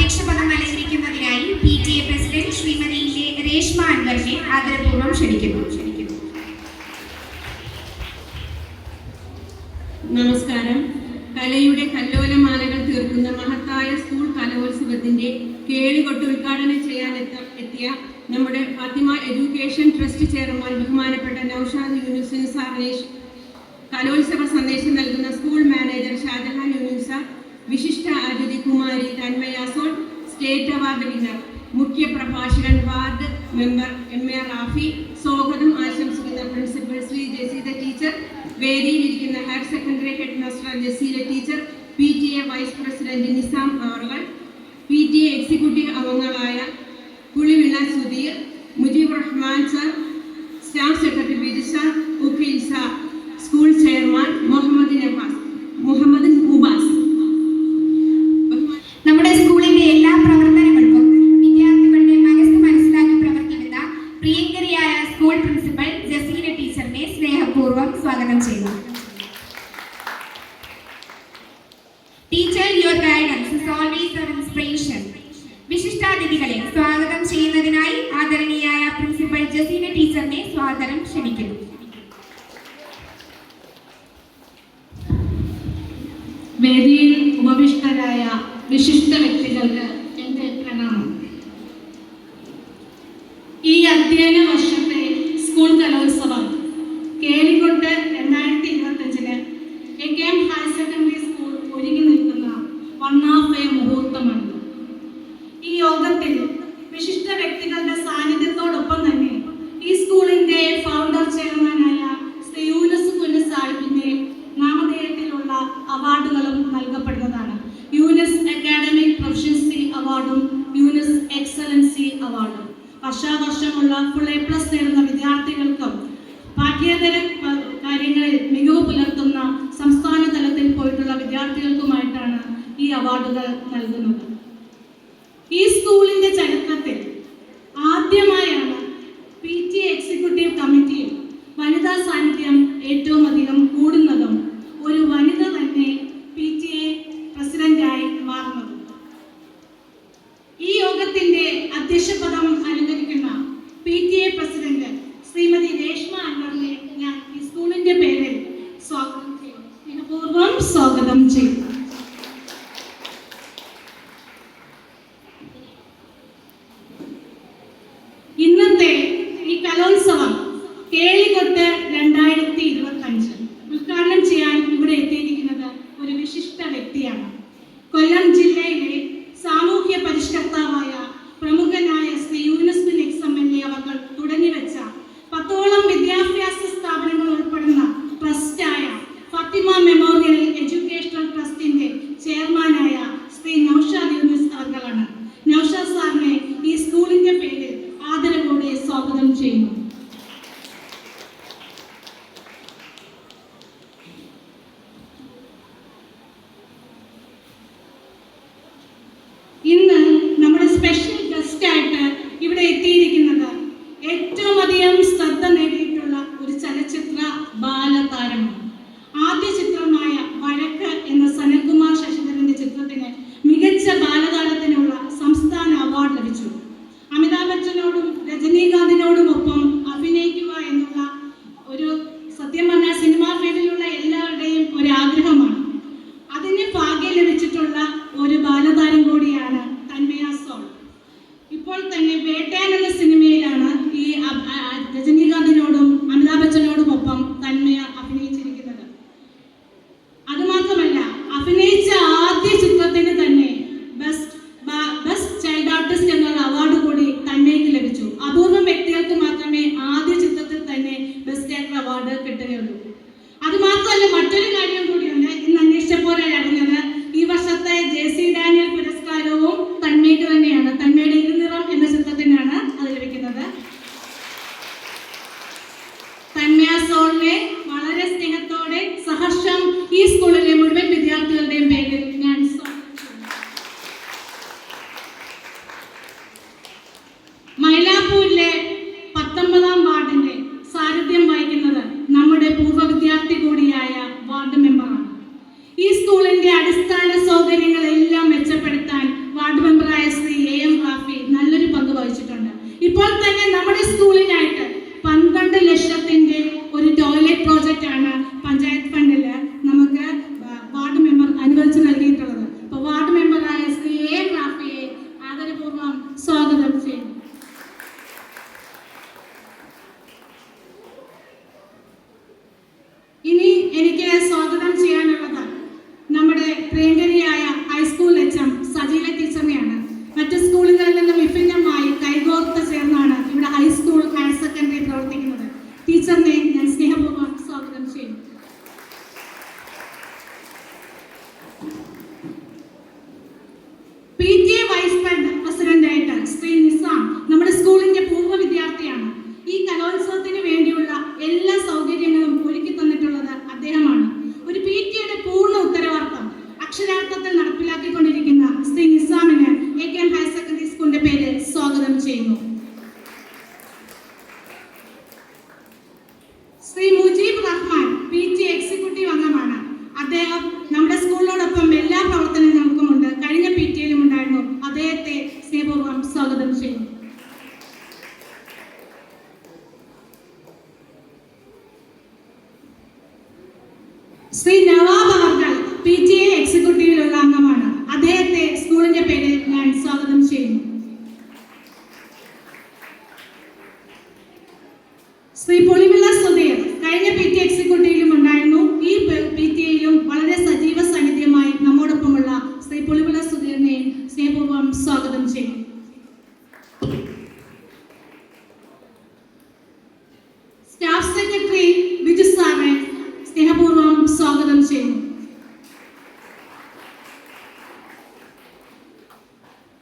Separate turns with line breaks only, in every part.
അധ്യക്ഷപദം അലങ്കരിക്കുന്നതിനായി PTA president Shrimati Reshma അൻവറിനെ ആദരപൂർവ്വം ക്ഷണിക്കുന്നു.
നമസ്കാരം. കലയുടെ കല്ലോലമാലകൾ തീർക്കുന്ന മഹത്തായ സ്കൂൾ കലോത്സവത്തിന്റെ കേളികൊട്ട് ഉദ്ഘാടനം ചെയ്യാൻ എത്തിയ നമ്മുടെ ഫാത്തിമ എഡ്യൂക്കേഷൻ ട്രസ്റ്റ് ചെയർമാൻ ബഹുമാനപ്പെട്ട നൗഷാദ് യൂനുസ് സാറിനെ, കലോത്സവ സന്ദേശം നൽകുന്ന school manager Shajahan Yunus sir, വിശിഷ്ട അതിഥി Kumari Thanmaya Sol, state award winner, മുഖ്യ പ്രഭാഷകൻ വാർഡ് മെമ്പർ MA റാഫി, സ്വാഗതം ആശംസിക്കുന്ന പ്രിൻസിപ്പൽ ശ്രീ ജസീദ ടീച്ചർ, വേദിയിലിരിക്കുന്ന higher secondary head master Jaseela teacher, PTA vice president Nizam ആറുകൾ, PTA എക്സിക്യൂട്ടീവ് അംഗങ്ങളായ Pulivila Sudheer, Mujeeb Rahman sir, staff secretary Bidisha, Ukhil sir, school chairman Muhammad Ubas.
നമ്മുടെ സ്കൂളിന്റെ എല്ലാ പ്രവർത്തനങ്ങൾക്കും വിദ്യാർത്ഥികളുടെ മനസ്സ് മനസ്സിലാക്കി പ്രവർത്തിക്കുന്ന പ്രിയങ്കരിയായ സ്കൂൾ പ്രിൻസിപ്പൽ ജസീല ടീച്ചറിനെ സ്നേഹപൂർവ്വം സ്വാഗതം ചെയ്യുന്നു. Teacher, your guidance is always our inspiration. വിശിഷ്ടാതിഥികളെ സ്വാഗതം ചെയ്യുന്നതിനായി ആദരണീയായ പ്രിൻസിപ്പൽ ജസീല ടീച്ചറിനെ സ്വാഗതം ക്ഷണിക്കുന്നു.
വേദിയിൽ ഉപവിഷ്ടരായ വിശിഷ്ട വ്യക്തികൾക്ക് എൻ്റെ പ്രണാമം. ഈ അധ്യയന വർഷത്തെ സ്കൂൾ കലോത്സവം കേളികൊട്ട് 2025 AK ഹയർ സെക്കൻഡറി സ്കൂൾ ഒരുങ്ങി നിൽക്കുന്ന വണ്ണാഫയ മുഹൂർത്തമാണ്. ഈ യോഗത്തിൽ വിശിഷ്ട വ്യക്തികളുടെ സാന്നിധ്യത്തോടൊപ്പം തന്നെ ഈ സ്കൂളിന്റെ ഫൗണ്ടർ ചെയർമാനായ ശ്രീ യൂനുസ് സാഹിബിന്റെ നാമധേയത്തിലുള്ള അവാർഡുകളും നൽകപ്പെടുന്നതാണ്. യൂനുസ് അക്കാഡമിക് പ്രൊഫഷൻസി അവാർഡും യൂനുസ് എക്സലൻസി അവാർഡും വർഷാവർഷമുള്ള ഫുൾ A+ നേടുന്ന വിദ്യാർത്ഥികൾക്കും പാഠ്യേതര കാര്യങ്ങളിൽ മികവ് പുലർത്തുന്ന സംസ്ഥാന തലത്തിൽ പോയിട്ടുള്ള വിദ്യാർത്ഥികൾക്കുമായിട്ടാണ് ഈ അവാർഡുകൾ നൽകുന്നത്. ഈ സ്കൂളിന്റെ ചരിത്രത്തിൽ ആദ്യമായാണ് PTA എക്സിക്യൂട്ടീവ് കമ്മിറ്റിയിൽ വനിതാ സാന്നിധ്യം ഏറ്റവും അധികം കൂടുന്നതും ഒരു വനിത തന്നെ PTA പ്രസിഡന്റായി മാറുന്നതും. ഈ യോഗത്തിന്റെ അധ്യക്ഷപദം അലങ്കരിക്കുന്ന PTA പ്രസിഡന്റ് ശ്രീമതി രേഷ്മ അൻവറിനെ ഞാൻ ഈ സ്കൂളിന്റെ പേരിൽ സ്നേഹപൂർവ്വം സ്വാഗതം ചെയ്യുന്നു. ഇന്നത്തെ ഈ കലോത്സവം കേളികൊട്ട് 2025 ഉദ്ഘാടനം ചെയ്യാൻ ഇവിടെ എത്തിയിരിക്കുന്നത് ഒരു വിശിഷ്ട വ്യക്തിയാണ്. കൊല്ലം ജില്ലയിലെ സാമൂഹ്യ പരിഷ്കർത്താവായ പ്രമുഖനായ ശ്രീ യൂനുസ് MLA അവർ തുടങ്ങിവെച്ച 10ഓളം വിദ്യാഭ്യാസ സ്ഥാപനങ്ങൾ ഉൾപ്പെടുന്ന ട്രസ്റ്റായ ഫാത്തിമ മെമ്മോറിയൽ എഡ്യൂക്കേഷണൽ ട്രസ്റ്റിന്റെ ചെയർമാനായ ശ്രീ നൗഷാദ് യൂനുസ് അവർകളാണ്. നൗഷാദ് സാറിനെ ഈ സ്കൂളിന്റെ പേരിൽ ആദരവോടെ സ്വാഗതം ചെയ്യുന്നു. ഇന്ന് നമ്മുടെ സ്പെഷ്യൽ ഗസ്റ്റായിട്ട് ഇവിടെ എത്തിയിരിക്കുന്നത് ഏറ്റവും അധികം ശ്രദ്ധ നേടിയിട്ടുള്ള ഒരു ചലച്ചിത്ര ബാലതാരമാണ്. ആദ്യ ചിത്രമായ വഴക്ക് എന്ന സനൽകുമാർ ശശിധരന്റെ ചിത്രത്തിന് മികച്ച ബാലതാരത്തിനുള്ള സംസ്ഥാന അവാർഡ് ലഭിച്ചു. അമിതാഭ് ബച്ചനോടും രജനീകാന്തിനോടുമൊപ്പം അഭിനയിക്കുക എന്നുള്ള ഒരു സത്യം പറഞ്ഞാൽ സിനിമാ ഫീൽഡിലുള്ള എല്ലാവരുടെയും ഒരു ആഗ്രഹമാണ്. അതിന് ഭാഗ്യം ലഭിച്ചിട്ടുള്ള ഒരു ബാലതാരം കൂടിയാണ് തന്മയ സോൾ. ഇപ്പോൾ തന്നെ വേട്ടയാൻ എന്ന സിനിമയിലാണ് ഈ രജനീകാന്തിനോടും അമിതാഭ് ബച്ചനോടുമൊപ്പം തന്മയ അഭിനയിച്ചിരിക്കുന്നത്. അതുമാത്രമല്ല, അഭിനയിച്ച ആദ്യ ചിത്രത്തിന് തന്നെ ബെസ്റ്റ് ചൈൽഡ് ആർട്ടിസ്റ്റ് എന്നുള്ള അവാർഡ് കൂടി തന്മയ്ക്ക് ലഭിച്ചു. അപൂർവം വ്യക്തികൾക്ക് മാത്രമേ ആദ്യ ചിത്രത്തിൽ തന്നെ ബെസ്റ്റ് ആക്ടർ അവാർഡ് കിട്ടുകയുള്ളൂ. അതുമാത്രമല്ല, മറ്റൊരു കാര്യം കൂടിയുണ്ട്. ഇന്ന് അന്വേഷിച്ചപ്പോഴാണ് അറിഞ്ഞത് ഈ വർഷത്തെ JC ഡാനിയൽ പുരസ്കാരവും തന്മയ്ക്ക് തന്നെയാണ്. തന്മയുടെ ഇരുനിറം എന്ന ചിത്രത്തിനാണ് അത് ലഭിക്കുന്നത്. തന്മയ സോളിനെ വളരെ സ്നേഹത്തോടെ സഹർഷം ഈ സ്കൂളിലെ മുഴുവൻ വിദ്യാർത്ഥികളുടെയും പേരിൽ ഞാൻ മൈലാപ്പൂരിലെ 19ാം വാർഡിന്റെ സാരഥ്യം വഹിക്കുന്നത് നമ്മുടെ പൂർവ്വ വിദ്യാർത്ഥി കൂടിയായ വാർഡ് മെമ്പറാണ്. ഈ സ്കൂളിന്റെ അടിസ്ഥാന സൗകര്യങ്ങളെല്ലാം മെച്ചപ്പെടുത്താൻ വാർഡ് മെമ്പറായ ഇപ്പോൾ തന്നെ നമ്മുടെ സ്കൂളിനായിട്ട് 12 ലക്ഷത്തിന്റെ ഒരു ടോയ്ലറ്റ് പ്രോജക്റ്റ് ആണ് പഞ്ചായത്ത് ഫണ്ടിൽ നമുക്ക് വാർഡ് മെമ്പർ അനുവദിച്ച് നൽകിയിട്ടുള്ളത്. അപ്പോൾ വാർഡ് മെമ്പറായ ശ്രീ എ റാഫിയെ ആദരപൂർവ്വം സ്വാഗതം ചെയ്യുന്നു. ഇനി എനിക്ക് സ്വാഗതം ചെയ്യാനുള്ളത് നമ്മുടെ പ്രിയങ്കരിയായ ഹൈസ്കൂൾ HM സജീല ടീച്ചറിനെയാണ്. മറ്റ് സ്കൂളുകളിൽ നിന്നും വിഭിന്നമായി കൈകോർത്ത് ചേർന്നാണ് ഇവിടെ ഹൈസ്കൂൾ ഹയർ സെക്കൻഡറി പ്രവർത്തിക്കുന്നത്. ടീച്ചറിനെ ഞാൻ സ്നേഹപൂർവ്വം സ്വാഗതം ചെയ്യുന്നു. PTA വൈസ് പ്രസിഡന്റായിട്ട് ശ്രീ നിസാം നമ്മുടെ സ്കൂളിന്റെ പൂർവ്വ വിദ്യാർത്ഥിയാണ്. ഈ കലോത്സവത്തിന് വേണ്ടിയുള്ള എല്ലാ സൗകര്യങ്ങളും ഒരുക്കി തന്നിട്ടുള്ളത് അദ്ദേഹമാണ്. ഒരു PTA പൂർണ്ണ ഉത്തരവാദിത്തം അക്ഷരാർത്ഥത്തിൽ നടപ്പിലാക്കിക്കൊണ്ടിരിക്കുന്ന ശ്രീ നിസാമിന് AKM ഹയർ സെക്കൻഡറി സ്കൂളിന്റെ പേര് സ്വാഗതം ചെയ്യുന്നു. ശ്രീ മുജീബ് റഹ്മാൻ PTA എക്സിക്യൂട്ടീവ് അംഗമാണ്. അദ്ദേഹം നമ്മുടെ സ്കൂളിനോടൊപ്പം എല്ലാ പ്രവർത്തനങ്ങൾക്കുമുണ്ട്. കഴിഞ്ഞ PTA-യിലും ഉണ്ടായിരുന്നു. അദ്ദേഹത്തെ സ്നേഹപൂർവ്വം സ്വാഗതം ചെയ്യുന്നു. ശ്രീ നവാബ് അവർകൾ PTA എക്സിക്യൂട്ടീവിലുള്ള അംഗമാണ്. അദ്ദേഹത്തെ സ്കൂളിന്റെ പേരിൽ ഞാൻ സ്വാഗതം ചെയ്യുന്നു. ശ്രീ പൊളിവിള സുധീർ കഴിഞ്ഞ PTA എക്സിക്യൂട്ടീവിലും ഉണ്ടായിരുന്നു. ഈ PTA-യിലും വളരെ സജീവ സാന്നിധ്യമായി നമ്മോടൊപ്പമുള്ള ശ്രീ പൊളിവിള സുധീറിനെ സ്നേഹപൂർവ്വം സ്വാഗതം ചെയ്യുന്നു. സ്റ്റാഫ് സെക്രട്ടറി ബിജു സാറിനെ സ്നേഹപൂർവ്വം സ്വാഗതം ചെയ്യുന്നു.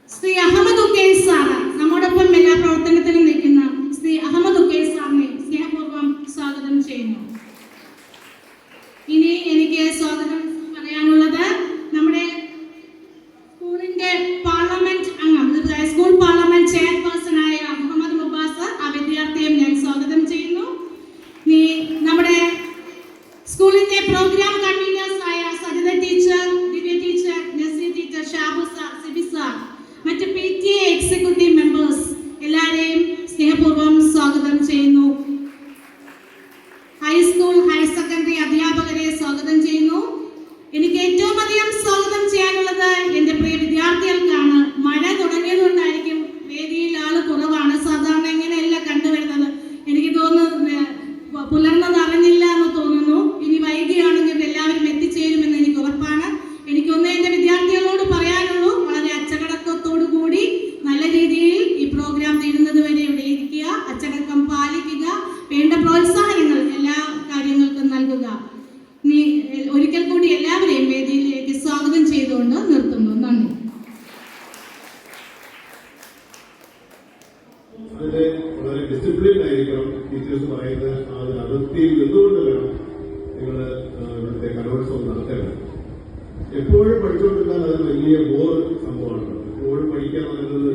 ശ്രീ അഹമ്മദ് ഉക്കൈസ് സാറ് നമ്മോടൊപ്പം എല്ലാ പ്രവർത്തനത്തിലും നിൽക്കുന്ന ശ്രീ അഹമ്മദ് ഉക്കൈസ് സാറിനെ സ്നേഹപൂർവ്വം സ്വാഗതം ചെയ്യുന്നു. ഇനി എനിക്ക് സ്വാഗതം പറയാനുള്ളത് നമ്മുടെ സ്കൂളിന്റെ പാർലമെന്റ് അംഗം സ്കൂൾ പാർലമെന്റ് ചെയർപേഴ്സണായ മുഹമ്മദ് മുബാസ്, ആ വിദ്യാർത്ഥിയെ ഞാൻ സ്വാഗതം ചെയ്യുന്നു. ഇനി നമ്മുടെ സ്കൂളിന്റെ പ്രോഗ്രാം കൺവീനേഴ്സ് ആയ Sajitha teacher, Divya teacher, Naseer teacher, Shabu sir, Sibi sir, മറ്റ് PTA എക്സിക്യൂട്ടീവ് മെമ്പേഴ്സ് എല്ലാവരെയും സ്നേഹപൂർവ്വം സ്വാഗതം ചെയ്യുന്നു. ഹൈസ്കൂൾ ഹയർ സെക്കൻഡറി അധ്യാപകരെ സ്വാഗതം ചെയ്യുന്നു. എനിക്ക് ഏറ്റവും അധികം സ്വാഗതം ചെയ്യാനുള്ളത് എൻ്റെ പ്രിയ വിദ്യാർത്ഥികൾക്കാണ്. മഴ തുടങ്ങിയതുകൊണ്ടായിരിക്കും വേദിയിൽ ആള് കുറവാണ്. സാധാരണ ഇങ്ങനെയല്ല കണ്ടുവരുന്നത്. എനിക്ക് തോന്നുന്നു പുലർന്നത് അറിഞ്ഞില്ല എന്ന് തോന്നുന്നു. ഇനി വൈകിയാണെങ്കിൽ എല്ലാവരും എത്തിച്ചേരുമെന്ന് എനിക്ക് ഉറപ്പാണ്. എനിക്കൊന്ന് എൻ്റെ വിദ്യാർത്ഥികളോട് പറയാനുള്ളൂ, വളരെ അച്ചടക്കത്തോടു കൂടി നല്ല രീതിയിൽ ഈ പ്രോഗ്രാം തീരുന്നത് വരെ ഇവിടെ ഇരിക്കുക, അച്ചടക്കം പാലിക്കുക, വേണ്ട പ്രോത്സാഹനങ്ങൾ എല്ലാ കാര്യങ്ങൾക്കും നൽകുക. ഇനി ഒരിക്കൽ കൂടി എല്ലാവരെയും വേദിയിലേക്ക് സ്വാഗതം ചെയ്തുകൊണ്ട് നിർത്തുന്നു. നന്ദി.
അതിന്റെ വളരെ ഡിസിപ്ലിൻ ആയിരിക്കണം. ടീച്ചേഴ്സ് പറയുന്ന ആ ഒരു അതിർത്തിയിൽ നിന്നുകൊണ്ട് വേണം നിങ്ങൾ ഇവിടുത്തെ കലോത്സവം നടത്തേണ്ടത്. എപ്പോഴും പഠിച്ചുകൊണ്ടിരുന്നാൽ അത് വലിയ ബോർ സംഭവമാണ്. എപ്പോഴും പഠിക്കാൻ പറയുന്നത്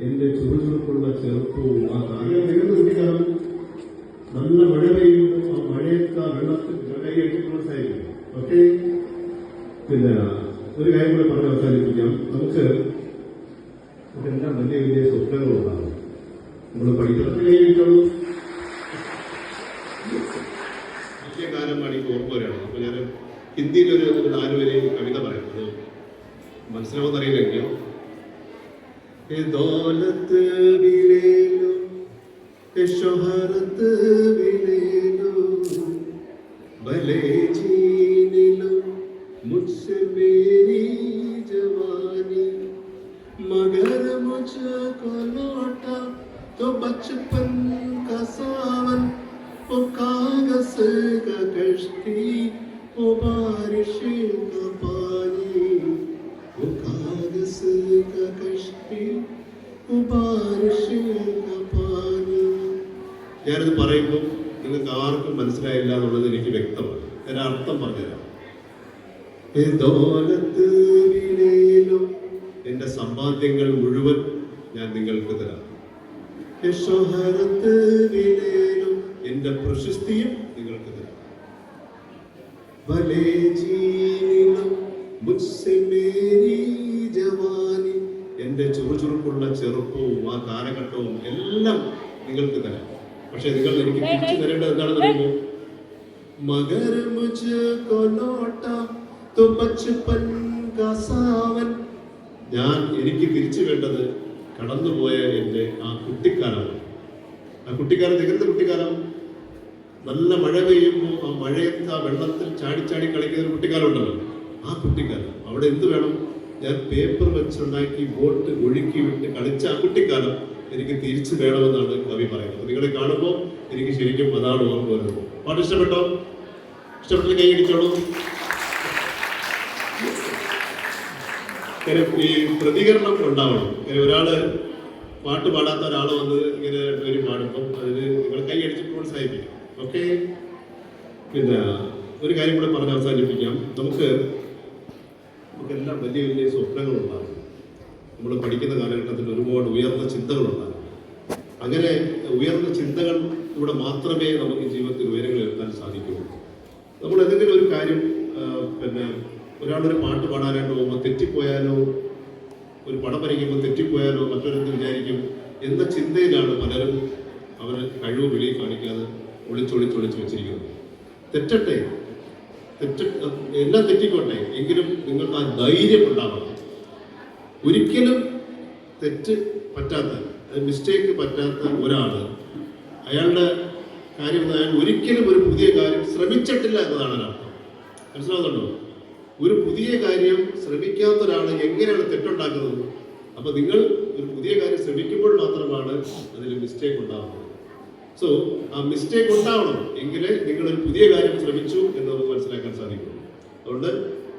എന്റെ ചുറുചുറുക്കുള്ള ചെറുപ്പവും ആ കാര്യം നേരിടുകയാണ്. നല്ല മഴ പെയ്യുമ്പോൾ ആ മഴയൊക്കെ വെള്ളത്തിൽ കൈകെട്ടി പ്രോത്സാഹിക്കും. ഓക്കെ, പിന്നെ ഒരു കാര്യം കൂടെ പറഞ്ഞ് അവസാനിപ്പിക്കാം. നമുക്കെല്ലാം വലിയ വലിയ സ്വപ്നങ്ങളുണ്ടാകും. നമ്മൾ പഠിക്കുന്നത് കൈവയ്ക്കുള്ളൂ. വലിയ കാലമാണ് എനിക്ക് ഓർമ്മ വരികയാണ്. അപ്പോൾ ഞാൻ ഹിന്ദിയിൽ ഒരു 4 വരെ കവിത പറയുന്നത് മനസ്സിലാവുന്നറിയില്ലെങ്കിലും ദൗലത്ത് भी ले लो, शोहरत भी ले लो, भले छीन लो मुझसे मेरी जवानी, मगर मुझको लौटा तो बचपन का सावन, वो कागज का कश्ती, वो बारिश का पानी, वो कागज का कश्ती, वो बारिश का पानी. ഞാനിത് പറയുമ്പോൾ നിങ്ങൾക്ക് ആർക്കും മനസ്സിലായില്ല എന്നുള്ളത് എനിക്ക് വ്യക്തമാണ്. ഞാൻ അർത്ഥം പറഞ്ഞുതരാം. എന്റെ സമ്പാദ്യങ്ങൾ മുഴുവൻ ഞാൻ നിങ്ങൾക്ക് തരാം. എന്റെ പ്രശസ്തിയും നിങ്ങൾക്ക് തരാം. भले जीन लो मुझसे मेरी ചെറുപ്പവും ആ കാലഘട്ടവും എല്ലാം നിങ്ങൾക്ക് തരാം. പക്ഷെ നിങ്ങൾ എനിക്ക് തിരിച്ചു തരേണ്ടത് എന്താണെന്ന് അറിയുമോ? മഗർ മുझको लौटा तो बचपन का सावन. ഞാൻ എനിക്ക് തിരിച്ചു വേണ്ടത് കടന്നുപോയ എൻ്റെ ആ കുട്ടിക്കാലമാണ്. ആ കുട്ടിക്കാലം എങ്ങനത്തെ കുട്ടിക്കാലം? നല്ല മഴ പെയ്യുമ്പോൾ ആ മഴയത്ത് ആ വെള്ളത്തിൽ ചാടി കളിക്കുന്ന ഒരു കുട്ടിക്കാലം ഉണ്ടല്ലോ, ആ കുട്ടിക്കാലം. അവിടെ എന്ത് വേണം? ഞാൻ പേപ്പർ വെച്ചുണ്ടാക്കി ബോട്ട് ഒഴുക്കി വിട്ട് കളിച്ച ആ കുട്ടിക്കാലം എനിക്ക് തിരിച്ചു വേണമെന്നാണ് കവി പറയുന്നത്. നിങ്ങളെ കാണുമ്പോൾ എനിക്ക് ശരിക്കും അതാണ് ഓർമ്മ വരുന്നത്. പാട്ട് ഇഷ്ടപ്പെട്ടോ? ഇഷ്ടപ്പെട്ടില്ല കൈയടിച്ചോളൂ. ഈ പ്രതികരണം ഉണ്ടാവണം. ഒരാള് പാട്ട് പാടാത്ത ഒരാൾ വന്ന് ഇങ്ങനെ ഒരു പാടുമ്പോൾ അതിന് നിങ്ങൾ കൈയടിച്ച് പ്രോത്സാഹിപ്പിക്കും. ഓക്കെ, പിന്നെ ഒരു കാര്യം കൂടെ പറഞ്ഞ് അവസാനിപ്പിക്കാം. നമുക്കെല്ലാം വലിയ വലിയ സ്വപ്നങ്ങളുണ്ടാകും. നമ്മൾ പഠിക്കുന്ന കാലഘട്ടത്തിൽ ഒരുപാട് ഉയർന്ന ചിന്തകളുണ്ടാകും. അങ്ങനെ ഉയർന്ന ചിന്തകളിലൂടെ മാത്രമേ നമുക്ക് ജീവിതത്തിൽ ഉയരങ്ങളിൽ എത്താൻ സാധിക്കൂ. നമ്മൾ എന്തെങ്കിലും ഒരു കാര്യം പിന്നെ ഒരാളൊരു പാട്ട് പാടാനായിട്ട് പോകുമ്പോൾ തെറ്റിപ്പോയാലോ, ഒരു പടം വരയ്ക്കുമ്പോൾ തെറ്റിപ്പോയാലോ മറ്റൊരെന്ത് വിചാരിക്കും എന്ന ചിന്തയിലാണ് പലരും അവർ കഴിവ് വെളിയിൽ കാണിക്കാതെ ഒളിച്ചൊളിച്ച് വെച്ചിരിക്കുന്നത്. തെറ്റട്ടെ, എല്ലാം തെറ്റിക്കോട്ടെ, എങ്കിലും നിങ്ങൾക്ക് ആ ധൈര്യം ഉണ്ടാവണം. ഒരിക്കലും തെറ്റ് പറ്റാത്ത, മിസ്റ്റേക്ക് പറ്റാത്ത ഒരാൾ അയാളുടെ കാര്യം അയാൾ ഒരിക്കലും ഒരു പുതിയ കാര്യം ശ്രമിച്ചിട്ടില്ല എന്നതാണ് അർത്ഥം. മനസ്സിലാവുന്നുണ്ടോ? ഒരു പുതിയ കാര്യം ശ്രമിക്കാത്ത ഒരാൾ എങ്ങനെയാണ് തെറ്റുണ്ടാക്കുന്നത്? അപ്പൊ നിങ്ങൾ ഒരു പുതിയ കാര്യം ശ്രമിക്കുമ്പോൾ മാത്രമാണ് അതിൽ മിസ്റ്റേക്ക് ഉണ്ടാവുന്നത്. സോ ആ മിസ്റ്റേക്ക് ഉണ്ടാവണം എങ്കിലേ നിങ്ങളൊരു പുതിയ കാര്യം ശ്രമിച്ചു എന്ന് നമുക്ക് മനസ്സിലാക്കാൻ സാധിക്കും. അതുകൊണ്ട്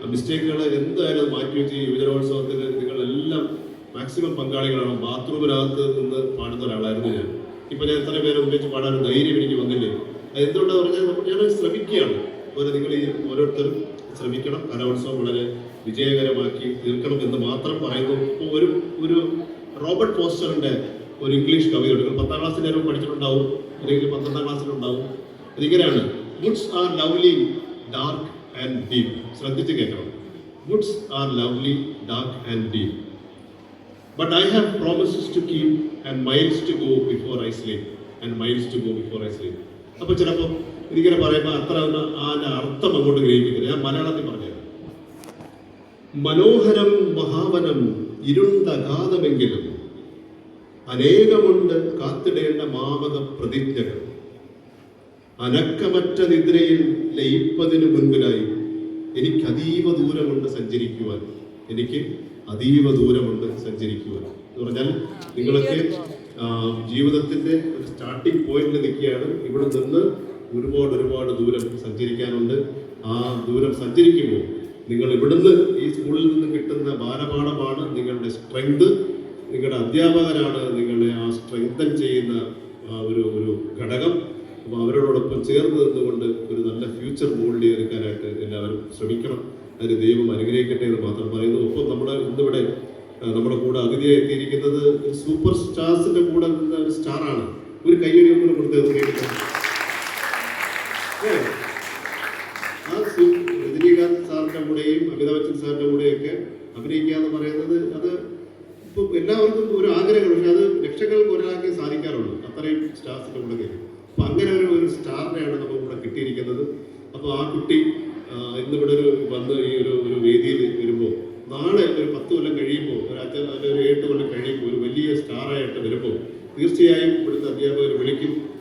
ആ മിസ്റ്റേക്കുകൾ എന്തായാലും മാറ്റി വെച്ച് യുവജനോത്സവത്തിൽ നിങ്ങളെല്ലാം മാക്സിമം പങ്കാളികളാണ്. ബാത്റൂമിനകത്ത് നിന്ന് പാടുന്ന ഒരാളായിരുന്നു ഞാൻ. ഇപ്പൊ ഞാൻ എത്ര പേരെ ഉപയോഗിച്ച് പാടാൻ ധൈര്യം എനിക്ക് വന്നില്ലേ? അത് എന്തുകൊണ്ടാന്ന് പറഞ്ഞാൽ ഞാൻ ശ്രമിക്കുകയാണ്. അതുപോലെ നിങ്ങൾ ഈ ഓരോരുത്തരും ശ്രമിക്കണം. കലോത്സവം വളരെ വിജയകരമാക്കി തീർക്കണം എന്ന് മാത്രം പറയുന്നു. ഇപ്പോൾ ഒരു റോബർട്ട് ഫോസ്റ്ററിന്റെ ഒരു ഇംഗ്ലീഷ് കവിതയുണ്ട്. 10ാം ക്ലാസ്സിൽ നേരം പഠിച്ചിട്ടുണ്ടാവും, അല്ലെങ്കിൽ 12ാം ക്ലാസ്സിലുണ്ടാവും. അതിങ്ങനെയാണ്: woods are lovely dark and deep. ശ്രദ്ധിച്ച് കേൾക്കണം. Woods are lovely dark and deep, but I have promises to keep and miles to go before I sleep. അപ്പൊ ചിലപ്പോൾ ഇതിങ്ങനെ പറയുമ്പോൾ അത്ര അതിന്റെ അർത്ഥം അങ്ങോട്ട് ഗ്രഹിക്കുന്നില്ല. ഞാൻ മലയാളത്തിൽ പറഞ്ഞത്: മനോഹരം മഹാവനം ഇരുണ്ടഗാധമെങ്കിലും അനേകമുണ്ട് കാത്തിടേണ്ട മാമക പ്രതിജ്ഞകൾ. അനക്കമറ്റ നിദ്രയിൽ ലയിപ്പതിനു മുൻപിലായി എനിക്ക് അതീവ ദൂരമുണ്ട് സഞ്ചരിക്കുവാൻ. എന്ന് പറഞ്ഞാൽ നിങ്ങളൊക്കെ ജീവിതത്തിന്റെ ഒരു സ്റ്റാർട്ടിംഗ് പോയിന്റിൽ നിൽക്കുകയാണ്. ഇവിടെ നിന്ന് ഒരുപാട് ദൂരം സഞ്ചരിക്കാനുണ്ട്. ആ ദൂരം സഞ്ചരിക്കുമ്പോൾ നിങ്ങൾ ഇവിടുന്ന് ഈ സ്കൂളിൽ നിന്ന് കിട്ടുന്ന ബാലപാഠമാണ് നിങ്ങളുടെ സ്ട്രെങ്ത്. നിങ്ങളുടെ അധ്യാപകരാണ് നിങ്ങളെ ആ സ്ട്രെങ്തൻ ചെയ്യുന്ന ഒരു ഘടകം. അപ്പോൾ അവരോടൊപ്പം ചേർന്ന് നിന്നുകൊണ്ട് ഒരു നല്ല ഫ്യൂച്ചർ മോൾഡ് ചെയ്തെടുക്കാനായിട്ട് എല്ലാവരും ശ്രമിക്കണം. അതിന് ദൈവം അനുഗ്രഹിക്കട്ടെ എന്ന് മാത്രം പറയുന്നു. ഒപ്പം ഇന്നിവിടെ നമ്മുടെ കൂടെ അതിഥിയായി എത്തിയിരിക്കുന്നത് സൂപ്പർ സ്റ്റാർസിന്റെ കൂടെ നിന്ന ഒരു സ്റ്റാറാണ്. ഒരു കയ്യടി ഒന്നും കൊടുത്ത് രജനീകാന്ത് സാറിന്റെ കൂടെയും അമിതാഭ് ബച്ചൻ സാറിന്റെ കൂടെയൊക്കെ അഭിനയിക്കുക എന്ന് പറയുന്നത് അത് ഇപ്പം എല്ലാവർക്കും ഒരു ആഗ്രഹമാണ്. പക്ഷെ അത് ലക്ഷങ്ങൾക്ക് ഒരാൾക്ക് സാധിക്കാറുള്ളൂ. അത്രയും സ്റ്റാർസിന്റെ കൂടെ കയറി. അപ്പൊ അങ്ങനെ ഒരു സ്റ്റാറിനെയാണ് നമുക്ക് ഇവിടെ കിട്ടിയിരിക്കുന്നത്. അപ്പോൾ ആ കുട്ടി ഇന്നിവിടെ വന്ന് ഈ ഒരു വേദിയിൽ വരുമ്പോൾ, നാളെ ഒരു 10 കൊല്ലം കഴിയുമ്പോൾ, ഒരു 7 കൊല്ലം കഴിയുമ്പോൾ ഒരു വലിയ സ്റ്റാറായിട്ട് വരുമ്പോൾ തീർച്ചയായും ഇവിടുത്തെ അധ്യാപകർ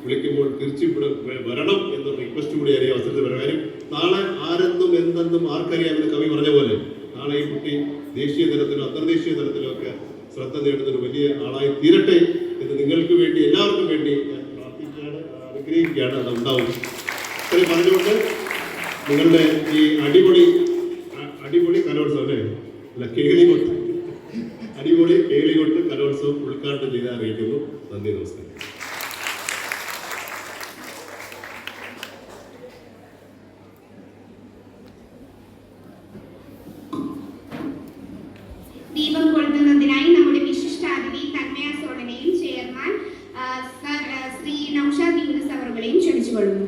വിളിക്കുമ്പോൾ തീർച്ചയായും ഇവിടെ വരണം എന്ന റിക്വസ്റ്റ് കൂടി അറിയാം അവസരത്തിൽ വരാം. കാര്യം നാളെ ആരെന്നും എന്തെന്നും ആർക്കറിയാമെന്ന് കവി പറഞ്ഞ പോലെ നാളെ ഈ കുട്ടി ദേശീയ തലത്തിലോ അന്തർദേശീയ തലത്തിലോ ഒക്കെ ശ്രദ്ധ നേടുന്നൊരു വലിയ ആളായി തീരട്ടെ എന്ന് നിങ്ങൾക്ക് വേണ്ടി, എല്ലാവർക്കും വേണ്ടി ഞാൻ പ്രാർത്ഥിക്കുകയാണ്, അനുഗ്രഹിക്കുകയാണ്. അതുണ്ടാവും. ഇത്രയും പറഞ്ഞുകൊണ്ട് നിങ്ങളുടെ ഈ അടിപൊളി കലോത്സവം അല്ല കേളികൊട്ട് കലോത്സവം ഉദ്ഘാടനം ചെയ്ത് അറിയിക്കുന്നു. നന്ദി, നമസ്കാരം.
ദീപം കൊളുത്തുന്നതിനായി നമ്മുടെ വിശിഷ്ടാതിഥി തന്മയ സോണനെയും ചെയർമാൻ ശ്രീ നൗഷാദ് യൂനിസ് അവറുകളെയും ക്ഷണിച്ചുകൊള്ളുന്നു.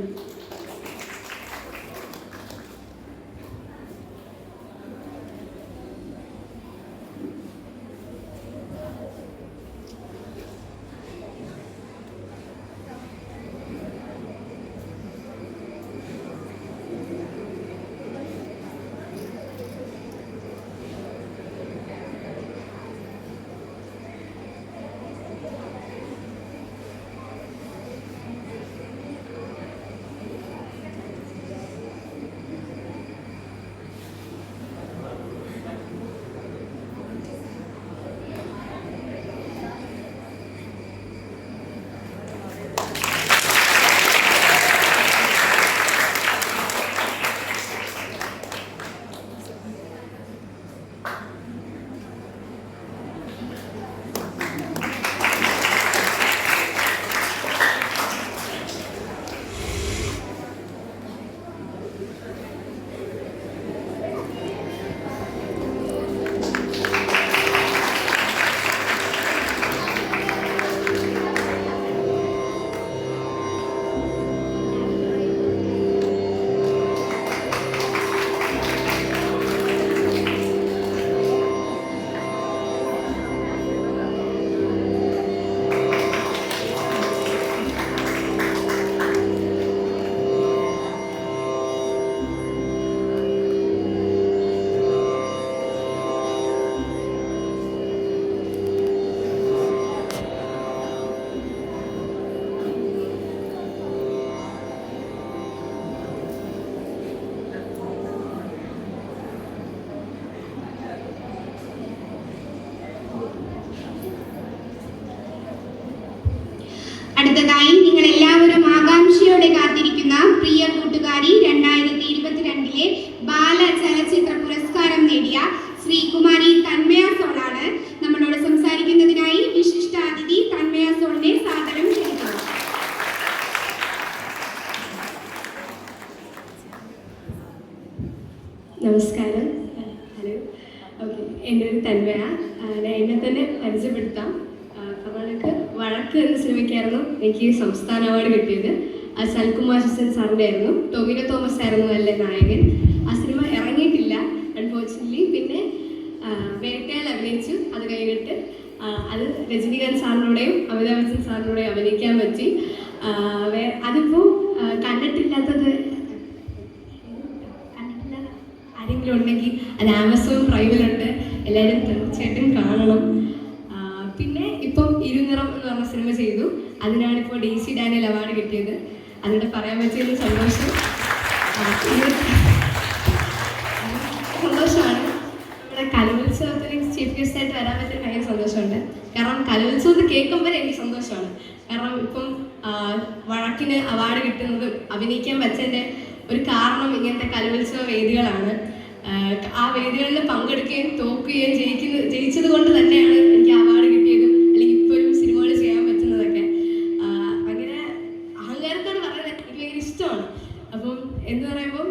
അടുത്തതായി നിങ്ങൾ എല്ലാവരും ആകാംക്ഷയോടെ കാത്തിരിക്കുന്ന പ്രിയ കൂട്ടുകാരി 2022 ബാല ചലച്ചിത്ര പുരസ്കാരം നേടിയ ശ്രീ കുമാരി തന്മയ സോളാണ് നമ്മളോട് സംസാരിക്കുന്നതിനായി വിശിഷ്ടാതിഥി തന്മയ സോളിനെ സാദരം ക്ഷണിക്കുന്നു.
നമസ്കാരം. ഹലോ. ഓക്കെ, എൻ്റെ ഒരു തന്മയ. ഞാൻ എന്നെ തന്നെ പരിചയപ്പെടുത്താം. നമ്മൾക്ക് വഴക്ക് എന്ന സിനിമയ്ക്കായിരുന്നു എനിക്ക് സംസ്ഥാന അവാർഡ് കിട്ടിയത്. അത് സൽകുമാർ ഹസൻ സാറിൻ്റെ ആയിരുന്നു. ടൊവിനോ തോമസ് ആയിരുന്നു അല്ലേ നായകൻ. ആ സിനിമ ഇറങ്ങിയിട്ടില്ല അൺഫോർച്യുനേറ്റ്ലി. പിന്നെ വേട്ടയാൽ അഭിനയിച്ചു. അത് കഴിഞ്ഞിട്ട് അത് രജനീകാന്ത് സാറിനോടെയും അമിതാഭ് ബച്ചൻ സാറിനോടെയും അഭിനയിക്കാൻ പറ്റി. അതിപ്പോൾ കണ്ടിട്ടില്ലാത്തത് ആരെങ്കിലും ഉണ്ടെങ്കിൽ അത് ആമസോൺ പ്രൈമിലുണ്ട്, എല്ലാവരും തീർച്ചയായിട്ടും കാണണം. പിന്നെ ഇപ്പം ഇരുനിറം എന്ന് പറഞ്ഞ സിനിമ ചെയ്തു. അതിനാണിപ്പോൾ DC ഡാനിയൽ അവാർഡ് കിട്ടിയത്. അതിവിടെ പറയാൻ പറ്റിയൊരു സന്തോഷം. സന്തോഷമാണ്. നമ്മുടെ കലോത്സവത്തിന് ചീഫ് ഗസ്റ്റായിട്ട് വരാൻ പറ്റിയ ഭയങ്കര സന്തോഷമുണ്ട്. കാരണം കലോത്സവത്തിൽ കേൾക്കുമ്പോൾ എനിക്ക് സന്തോഷമാണ്. കാരണം ഇപ്പം വഴക്കിന് അവാർഡ് കിട്ടുന്നതും അഭിനയിക്കാൻ പറ്റതിൻ്റെ ഒരു കാരണം ഇങ്ങനത്തെ കലോത്സവ വേദികളാണ്. ആ വേദികളിൽ പങ്കെടുക്കുകയും തോക്കുകയും ജയിച്ചത് കൊണ്ട് തന്നെയാണ് എനിക്ക് അവാർഡ് കിട്ടിയതും അല്ലെങ്കിൽ ഇപ്പോഴും സിനിമകൾ ചെയ്യാൻ പറ്റുന്നതൊക്കെ. അങ്ങനെ അഹങ്കാരത്തോട് പറയാൻ എനിക്ക് ഭയങ്കര ഇഷ്ടമാണ്. അപ്പം എന്ന് പറയുമ്പം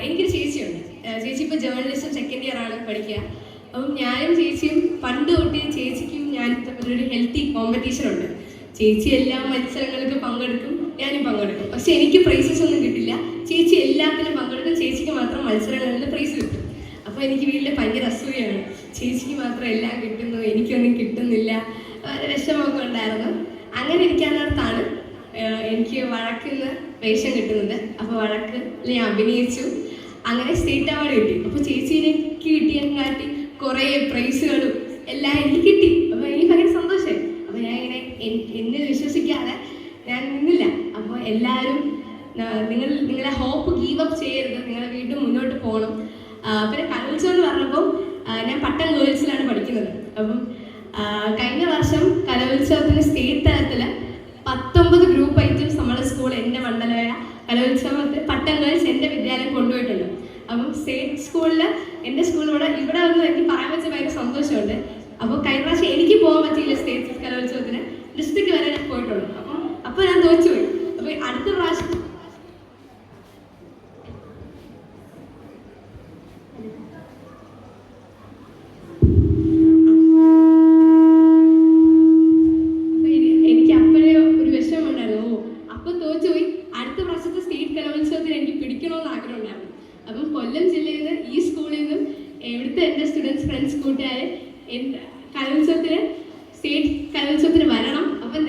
എനിക്കൊരു ചേച്ചിയുണ്ട്. ചേച്ചി ഇപ്പോൾ ജേർണലിസം സെക്കൻഡ് ഇയർ ആണ് പഠിക്കുക. അപ്പം ഞാനും ചേച്ചിയും പണ്ട് തൊട്ടേ ചേച്ചിക്കും ഞാനും തമ്മിലൊരു ഹെൽത്തി കോമ്പറ്റീഷൻ ഉണ്ട്. ചേച്ചി എല്ലാ മത്സരങ്ങൾക്ക് പങ്കെടുക്കും, ഞാനും പങ്കെടുക്കും. പക്ഷെ എനിക്ക് പ്രൈസസ് ഒന്നും കിട്ടില്ല. ചേച്ചി എല്ലാത്തിനും പങ്കെടുക്കും, ചേച്ചിക്ക് മാത്രം മത്സരങ്ങളിൽ പ്രൈസ് കിട്ടും. അപ്പോൾ എനിക്ക് വീട്ടിൽ ഭയങ്കര അസൂയാണ്. ചേച്ചിക്ക് മാത്രം എല്ലാം കിട്ടുന്നു, എനിക്കൊന്നും കിട്ടുന്നില്ല. വിഷമമൊക്കെ ഉണ്ടായിരുന്നു. അങ്ങനെ ഇരിക്കാനടുത്താണ് എനിക്ക് വഴക്കിന്ന് വേഷം കിട്ടുന്നത്. അപ്പോൾ വഴക്കിൽ ഞാൻ അഭിനയിച്ചു. അങ്ങനെ സ്റ്റേറ്റ് അവാർഡ് കിട്ടി. അപ്പോൾ ചേച്ചീനെ എനിക്ക് കിട്ടിയതിനെക്കാട്ടി കുറേ പ്രൈസുകളും എല്ലാം എനിക്ക് കിട്ടി. അപ്പോൾ എനിക്ക് ഭയങ്കര സന്തോഷമായി. അപ്പോൾ ഞാൻ ഇങ്ങനെ എന്നിൽ വിശ്വസിക്കാതെ ഞാൻ നിന്നില്ല. അപ്പോൾ എല്ലാവരും നിങ്ങളെ ഹോപ്പ് ഗീവ് അപ്പ് ചെയ്യരുത്, നിങ്ങൾ വീണ്ടും മുന്നോട്ട് പോകണം. പിന്നെ കലോത്സവം എന്ന് പറഞ്ഞപ്പോൾ ഞാൻ പട്ടം ഗേൾസിലാണ് പഠിക്കുന്നത്. അപ്പം കഴിഞ്ഞ വർഷം കലോത്സവത്തിന് സ്റ്റേറ്റ് തലത്തിൽ 19 ഗ്രൂപ്പ് ഐറ്റംസ് നമ്മുടെ സ്കൂൾ, എൻ്റെ മണ്ഡലമായ കലോത്സവത്തിൽ പട്ടം ഗേൾസ് എൻ്റെ വിദ്യാലയം കൊണ്ടുപോയിട്ടുണ്ട്. അപ്പം സ്റ്റേറ്റ് സ്കൂളിൽ എൻ്റെ സ്കൂളിലൂടെ ഇവിടെ വന്ന് എനിക്ക് പറയാൻ വെച്ച ഭയങ്കര സന്തോഷമുണ്ട്. അപ്പോൾ കഴിഞ്ഞ പ്രാവശ്യം എനിക്ക് പോകാൻ പറ്റിയില്ല സ്റ്റേറ്റ് കലോത്സവത്തിന്. ഡിസ്ട്രിക്ട് വരെ ഞാൻ പോയിട്ടുള്ളൂ. അപ്പോൾ ഞാൻ തോറ്റുപോയി. അപ്പോൾ അടുത്ത പ്രാവശ്യം എനിക്ക് അപ്പോഴേ ഒരു വിഷമമുണ്ടായിരുന്നു. അപ്പോൾ തോറ്റുപോയി. അടുത്ത പ്രാവശ്യത്തെ സ്റ്റേറ്റ് കലോത്സവത്തിന് എനിക്ക് പിടിക്കണമെന്ന് ആഗ്രഹം ഉണ്ടായിരുന്നു. അപ്പം കൊല്ലം ജില്ലയിൽ നിന്ന് ഈ സ്കൂളിൽ നിന്നും ഇവിടുത്തെ എൻ്റെ സ്റ്റുഡൻസ് ഫ്രണ്ട്സ് കൂട്ടുകാരെ കലോത്സവത്തിന് സ്റ്റേറ്റ് കലോത്സവത്തിന് വരണം. അപ്പം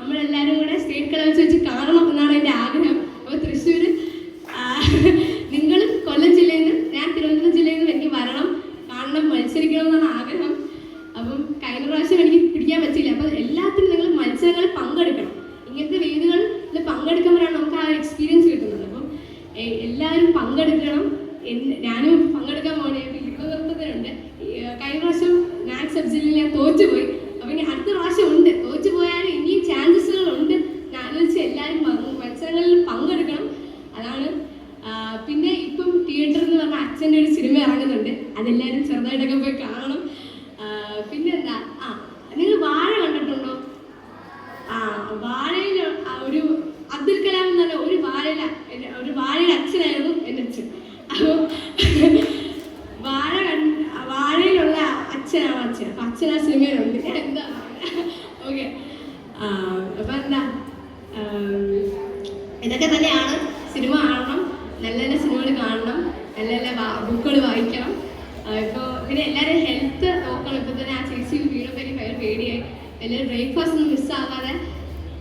നമ്മളെല്ലാവരും കൂടെ സ്റ്റേറ്റ് കലോത്സവം വെച്ച് കാണണം എന്നാണ് എൻ്റെ ആഗ്രഹം. അപ്പോൾ തൃശ്ശൂർ, നിങ്ങൾ കൊല്ലം ജില്ലയിൽ നിന്നും ഞാൻ തിരുവനന്തപുരം ജില്ലയിൽ നിന്നും എനിക്ക് വരണം, കാണണം, മത്സരിക്കണം എന്നാണ് ആഗ്രഹം. അപ്പം കഴിഞ്ഞ പ്രാവശ്യം എനിക്ക് പിടിക്കാൻ പറ്റിയില്ല. അപ്പോൾ എല്ലാത്തിനും നിങ്ങൾ മത്സരങ്ങളിൽ പങ്കെടുക്കണം. ഇങ്ങനത്തെ വേദികളിൽ പങ്കെടുക്കുമ്പോഴാണ് നമുക്ക് ആ എക്സ്പീരിയൻസ് കിട്ടുന്നത്. അപ്പം എല്ലാവരും പങ്കെടുക്കണം. ഞാനും പങ്കെടുക്കാൻ പോകണേ. നൃത്തത്തിനുണ്ട്. കഴിഞ്ഞ പ്രാവശ്യം മാത്സ് സബ്ജക്റ്റിൽ ഞാൻ തോറ്റുപോയി. അപ്പം ഇനി അടുത്ത പ്രാവശ്യം ഉണ്ട്. തോറ്റുപോയാലും ഇനിയും ചാൻസസുകളുണ്ട്. ഞാൻ വെച്ചാൽ എല്ലാവരും മത്സരങ്ങളിൽ പങ്കെടുക്കണം. അതാണ്. പിന്നെ ഇപ്പം തിയേറ്റർ എന്ന് പറഞ്ഞാൽ അച്ഛൻ്റെ ഒരു സിനിമ ഇറങ്ങുന്നുണ്ട്. അതെല്ലാവരും ചെറുതായിട്ടൊക്കെ പോയി കാണണം. പിന്നെന്താ, നിങ്ങൾ വാഴ കണ്ടിട്ടുണ്ടോ? വാഴയിൽ ഒരു അബ്ദുൽ കലാം എന്ന് പറഞ്ഞ ഒരു വാഴയുടെ അച്ഛനായിരുന്നു എൻ്റെ അച്ഛൻ. അപ്പോൾ വാഴയിലുള്ള അച്ഛനാണ് അച്ഛൻ. അപ്പം അച്ഛൻ ആ സിനിമയിലുണ്ട്. എന്താ ഓക്കെ. അപ്പം എന്താ, ഇതൊക്കെ തന്നെയാണ്. സിനിമ കാണണം, നല്ല നല്ല സിനിമകൾ കാണണം, നല്ല നല്ല ബുക്കുകൾ വായിക്കണം. ഇപ്പോൾ പിന്നെ എല്ലാവരും ഹെൽത്ത് നോക്കണം. ഇപ്പോൾ തന്നെ ആ ചേച്ചി വീണപ്പോൾ എനിക്ക് ഭയങ്കര പേടിയായി. എല്ലാവരും ബ്രേക്ക്ഫാസ്റ്റ് ഒന്നും മിസ്സാകാതെ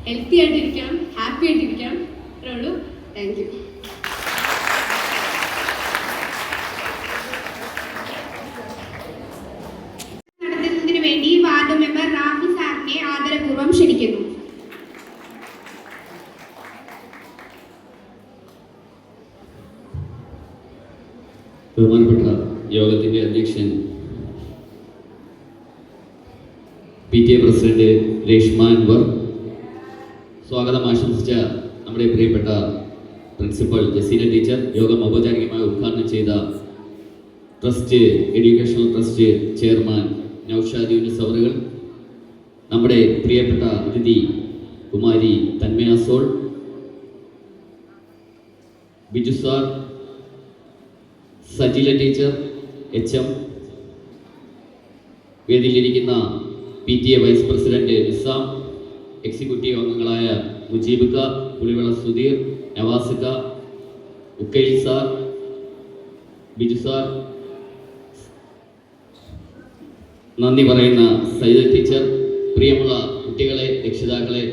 ഹെൽത്തി ആയിട്ടിരിക്കണം, ഹാപ്പി ആയിട്ടിരിക്കണം. അത്രേ ഉള്ളൂ. Thank you.
നടത്തുന്നതിന് വേണ്ടി വാർഡ് മെമ്പർ റാഫി സാറിനെ ആദരപൂർവ്വം ക്ഷണിക്കുന്നു.
ബഹുമാനപ്പെട്ട യോഗത്തിൻ്റെ അധ്യക്ഷൻ PTA പ്രസിഡന്റ് രേഷ്മ അൻവർ, സ്വാഗതം ആശംസിച്ച നമ്മുടെ പ്രിയപ്പെട്ട പ്രിൻസിപ്പൽ ജസീന ടീച്ചർ യോഗം ഔപചാരികമായി ഉദ്ഘാടനം ചെയ്ത educational trust chairman Naushad Yunus അവറുകൾ, നമ്മുടെ പ്രിയപ്പെട്ട അതിഥി Kumari Thanmaya Sol, Biju sir, Sajila teacher, HM, വേദിയിലിരിക്കുന്ന PTA vice president Nizam, executive അംഗങ്ങളായ മുജീബ് ക, പുളിവിള സുധീർ, നവാസ് ക, ഉക്കൈൽ സാർ, ബിജു സാർ, നന്ദി പറയുന്ന സൈദ ടീച്ചർ, പ്രിയമുള്ള കുട്ടികളെ, രക്ഷിതാക്കളെ,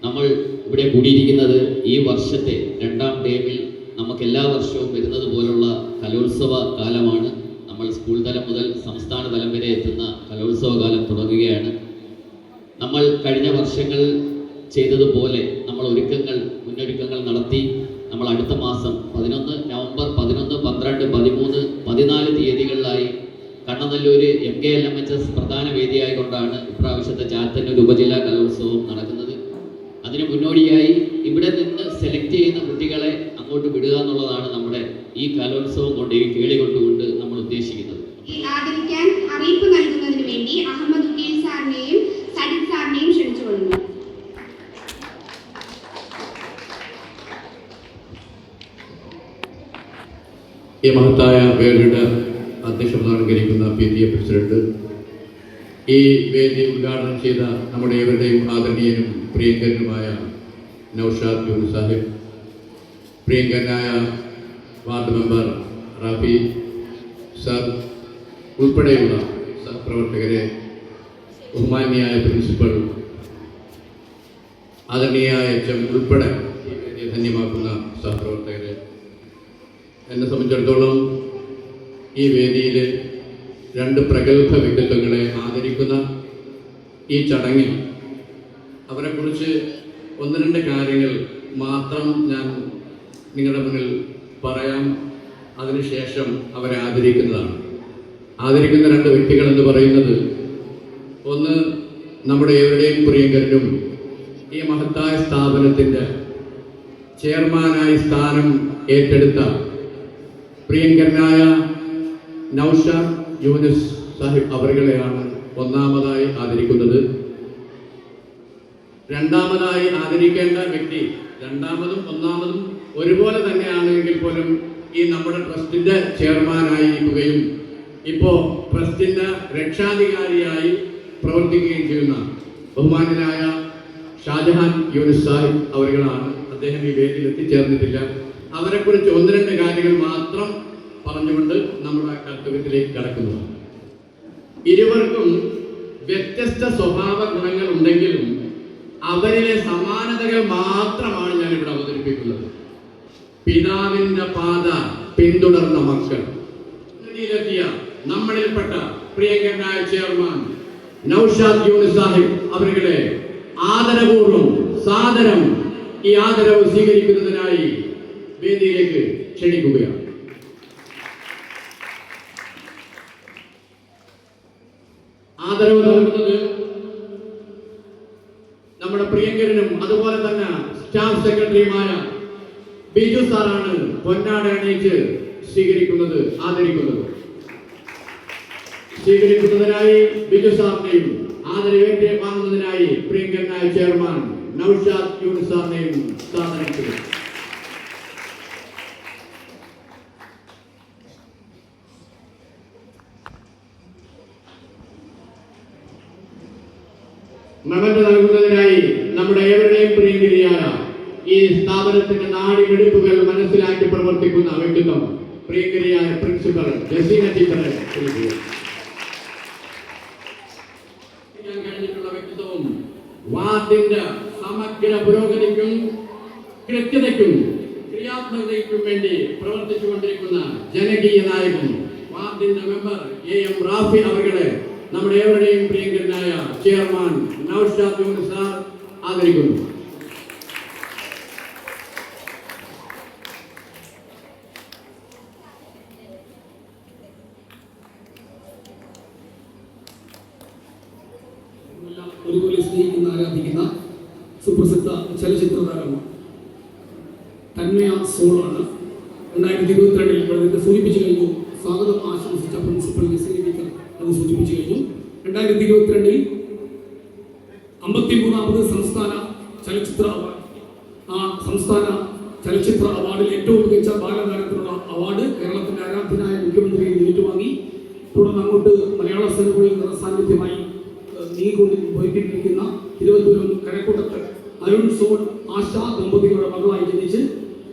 നമ്മൾ ഇവിടെ കൂടിയിരിക്കുന്നത് ഈ വർഷത്തെ 2ാം ടേമിൽ നമുക്ക് എല്ലാ വർഷവും വരുന്നത് പോലുള്ള കലോത്സവ കാലമാണ്. നമ്മൾ സ്കൂൾ തലം മുതൽ സംസ്ഥാന തലം വരെ എത്തുന്ന കലോത്സവ കാലം തുടങ്ങുകയാണ്. നമ്മൾ കഴിഞ്ഞ വർഷങ്ങൾ ചെയ്തതുപോലെ നമ്മൾ മുന്നൊരുക്കങ്ങൾ നടത്തി. നമ്മൾ അടുത്ത മാസം നവംബർ 11, 12, 13, 14 തീയതികളിലായി കണ്ണനല്ലൂർ MKLMHS പ്രധാന വേദിയായിക്കൊണ്ടാണ് ഇപ്രാവശ്യത്തെ ചാത്തന്നൂർ ഉപജില്ലാ കലോത്സവം നടക്കുന്നത്. അതിന് മുന്നോടിയായി ഇവിടെ നിന്ന് സെലക്ട് ചെയ്യുന്ന കുട്ടികളെ അങ്ങോട്ട് വിടുക എന്നുള്ളതാണ് നമ്മുടെ ഈ കലോത്സവം കൊണ്ട്, ഈ കേളി കൊണ്ടുകൊണ്ട് നമ്മൾ ഉദ്ദേശിക്കുന്നത്.
ആദരിക്കാൻ അറിയിപ്പ് നൽകുന്നതിന് വേണ്ടി അഹമ്മദ് ഉക്കീൽ സാറിനെയും സജിത് സാറിനെയും ക്ഷണിച്ചുകൊള്ളുന്നു.
ഈ മഹത്തായ വേദിയുടെ അധ്യക്ഷത അലങ്കരിക്കുന്ന PTA പ്രസിഡന്റ്, ഈ വേദി ഉദ്ഘാടനം ചെയ്ത നമ്മുടെ ഏവരുടെയും ആദരണീയനും പ്രിയങ്കരനുമായ നൗഷാദ് യൂനിസ് സാഹിബ്, പ്രിയങ്കരനായ വാർഡ് മെമ്പർ റാഫി സർ ഉൾപ്പെടെയുള്ള സഹപ്രവർത്തകരെ, ബഹുമാന്യായ പ്രിൻസിപ്പൽ, ആദരണീയായ HM ഉൾപ്പെടെ ധന്യമാക്കുന്ന സഹപ്രവർത്തകരെ, എന്നെ സംബന്ധിച്ചിടത്തോളം ഈ വേദിയിൽ 2 പ്രഗത്ഭ വ്യക്തിത്വങ്ങളെ ആദരിക്കുന്ന ഈ ചടങ്ങിൽ അവരെക്കുറിച്ച് 1-2 കാര്യങ്ങൾ മാത്രം ഞാൻ നിങ്ങളുടെ മുന്നിൽ പറയാം. അതിനുശേഷം അവരെ ആദരിക്കുന്നതാണ്. ആദരിക്കുന്ന 2 വ്യക്തികൾ എന്ന് പറയുന്നത്, ഒന്ന് നമ്മുടെ ഏവരുടെയും പ്രിയങ്കരനും ഈ മഹത്തായ സ്ഥാപനത്തിൻ്റെ ചെയർമാനായി സ്ഥാനം ഏറ്റെടുത്ത പ്രിയങ്കരനായ നൗഷാദ് യൂനിസ് സാഹിബ് അവരുകളെയാണ് ഒന്നാമതായി ആദരിക്കുന്നത്. രണ്ടാമതായി ആദരിക്കേണ്ട വ്യക്തി, രണ്ടാമതും ഒന്നാമതും ഒരുപോലെ തന്നെയാണെങ്കിൽ പോലും ഈ നമ്മുടെ ട്രസ്റ്റിൻ്റെ ചെയർമാനായിരിക്കുകയും ഇപ്പോൾ ട്രസ്റ്റിൻ്റെ രക്ഷാധികാരിയായി പ്രവർത്തിക്കുകയും ചെയ്യുന്ന ബഹുമാന്യനായ ഷാജഹാൻ യൂനിസ് സാഹിബ് അവരുകളാണ്. അദ്ദേഹം ഈ വേദിയിൽ എത്തിച്ചേർന്നിട്ടില്ല. അവരെക്കുറിച്ച് 1-2 കാര്യങ്ങൾ മാത്രം പറഞ്ഞുകൊണ്ട് നമ്മുടെ കർത്തവ്യത്തിലേക്ക് കടക്കുന്നതാണ്. ഇരുവർക്കും വ്യത്യസ്ത സ്വഭാവ ഗുണങ്ങൾ ഉണ്ടെങ്കിലും അവരിലെ സമാനതകൾ മാത്രമാണ് ഞാൻ ഇവിടെ അവതരിപ്പിക്കുന്നത്. പിതാവിന്റെ പാത പിന്തുടർന്ന മക്കൾ, നമ്മളിൽപ്പെട്ട പ്രിയങ്കരനായ ചെയർമാൻ നൗഷാദ് യൂനിസ് സാഹിബ് അവരുടെ ആദരപൂർവ്വം സാദരം ഈ ആദരവ് സ്വീകരിക്കുന്നതിനായി വേദിയിലേക്ക് ക്ഷണിക്കുകയാണ്. ആദരവ് നൽകുന്നത് നമ്മുടെ പ്രിയങ്കരനും അതുപോലെ തന്നെ സ്റ്റാഫ് സെക്രട്ടറിയുമായ ബിജു സാറാണ്. പൊന്നാട അണിയിച്ച് സ്വീകരിക്കുന്നതിനായി ബിജു സാറിനെയും ആദരവേറ്റ് വാങ്ങുന്നതിനായി പ്രിയങ്കരനായ ചെയർമാൻ നൗഷാദ് യൂനിസ് സാറിനെയും സ്ഥാപനത്തിൽ മകന് നൽകുന്നതിനായി നമ്മുടെ ഏവരുടെയും പ്രിയങ്കരിയായ ഈ സ്ഥാപനത്തിന്റെ നാടിമിടിപ്പുകൾ മനസ്സിലാക്കി പ്രവർത്തിക്കുന്ന വ്യക്തിത്വം പ്രിയങ്കരിയായ പ്രിൻസിപ്പൽ ജസീന ടീച്ചറെ കഴിഞ്ഞിട്ടുള്ള വ്യക്തിത്വവും വാർഡിന്റെ സമഗ്ര പുരോഗതിക്കും കൃത്യതയ്ക്കും ക്രിയാത്മകതയ്ക്കും വേണ്ടി പ്രവർത്തിച്ചുകൊണ്ടിരിക്കുന്ന ജനകീയ നായകൻ വാർഡിന്റെ മെമ്പർ AM റാഫി അവരുടെ നമ്മുടെ ഏവരുടെയും പ്രിയങ്കരനായ ചെയർമാൻ നൗഷാദ് യൂനിസ് സാർ ആദരിക്കുന്നു.
ഒരുപോലെ സ്നേഹിക്കുന്ന ആരാധിക്കുന്ന സുപ്രസിദ്ധ ചലച്ചിത്ര താരമാണ്. തന്മയ സോളാണ്. 2022 ഇവിടെ സൂചിപ്പിച്ചു കഴിഞ്ഞു. സ്വാഗതം ആശംസിച്ച പ്രിൻസിപ്പൽ സ്പീക്കർ അത് സൂചിപ്പിച്ചു കഴിഞ്ഞു. 2022 53ാമത് സംസ്ഥാന ചലച്ചിത്ര അവാർഡ്. ആ സംസ്ഥാന ചലച്ചിത്ര അവാർഡിൽ ഏറ്റവും മികച്ച ബാലതാരത്തിനുള്ള അവാർഡ് കേരളത്തിന്റെ ആരാധ്യനായ മുഖ്യമന്ത്രി ഏറ്റുവാങ്ങി. തുടർന്ന് അങ്ങോട്ട് മലയാള സിനിമയിൽ നിറസാന്നിധ്യമായി പോയിക്കൊണ്ടിരിക്കുന്ന തിരുവനന്തപുരം കരക്കൂട്ടത്ത് അരുൺ സോൾ ആശ ദമ്പതികളുടെ മകളായി ജനിച്ച്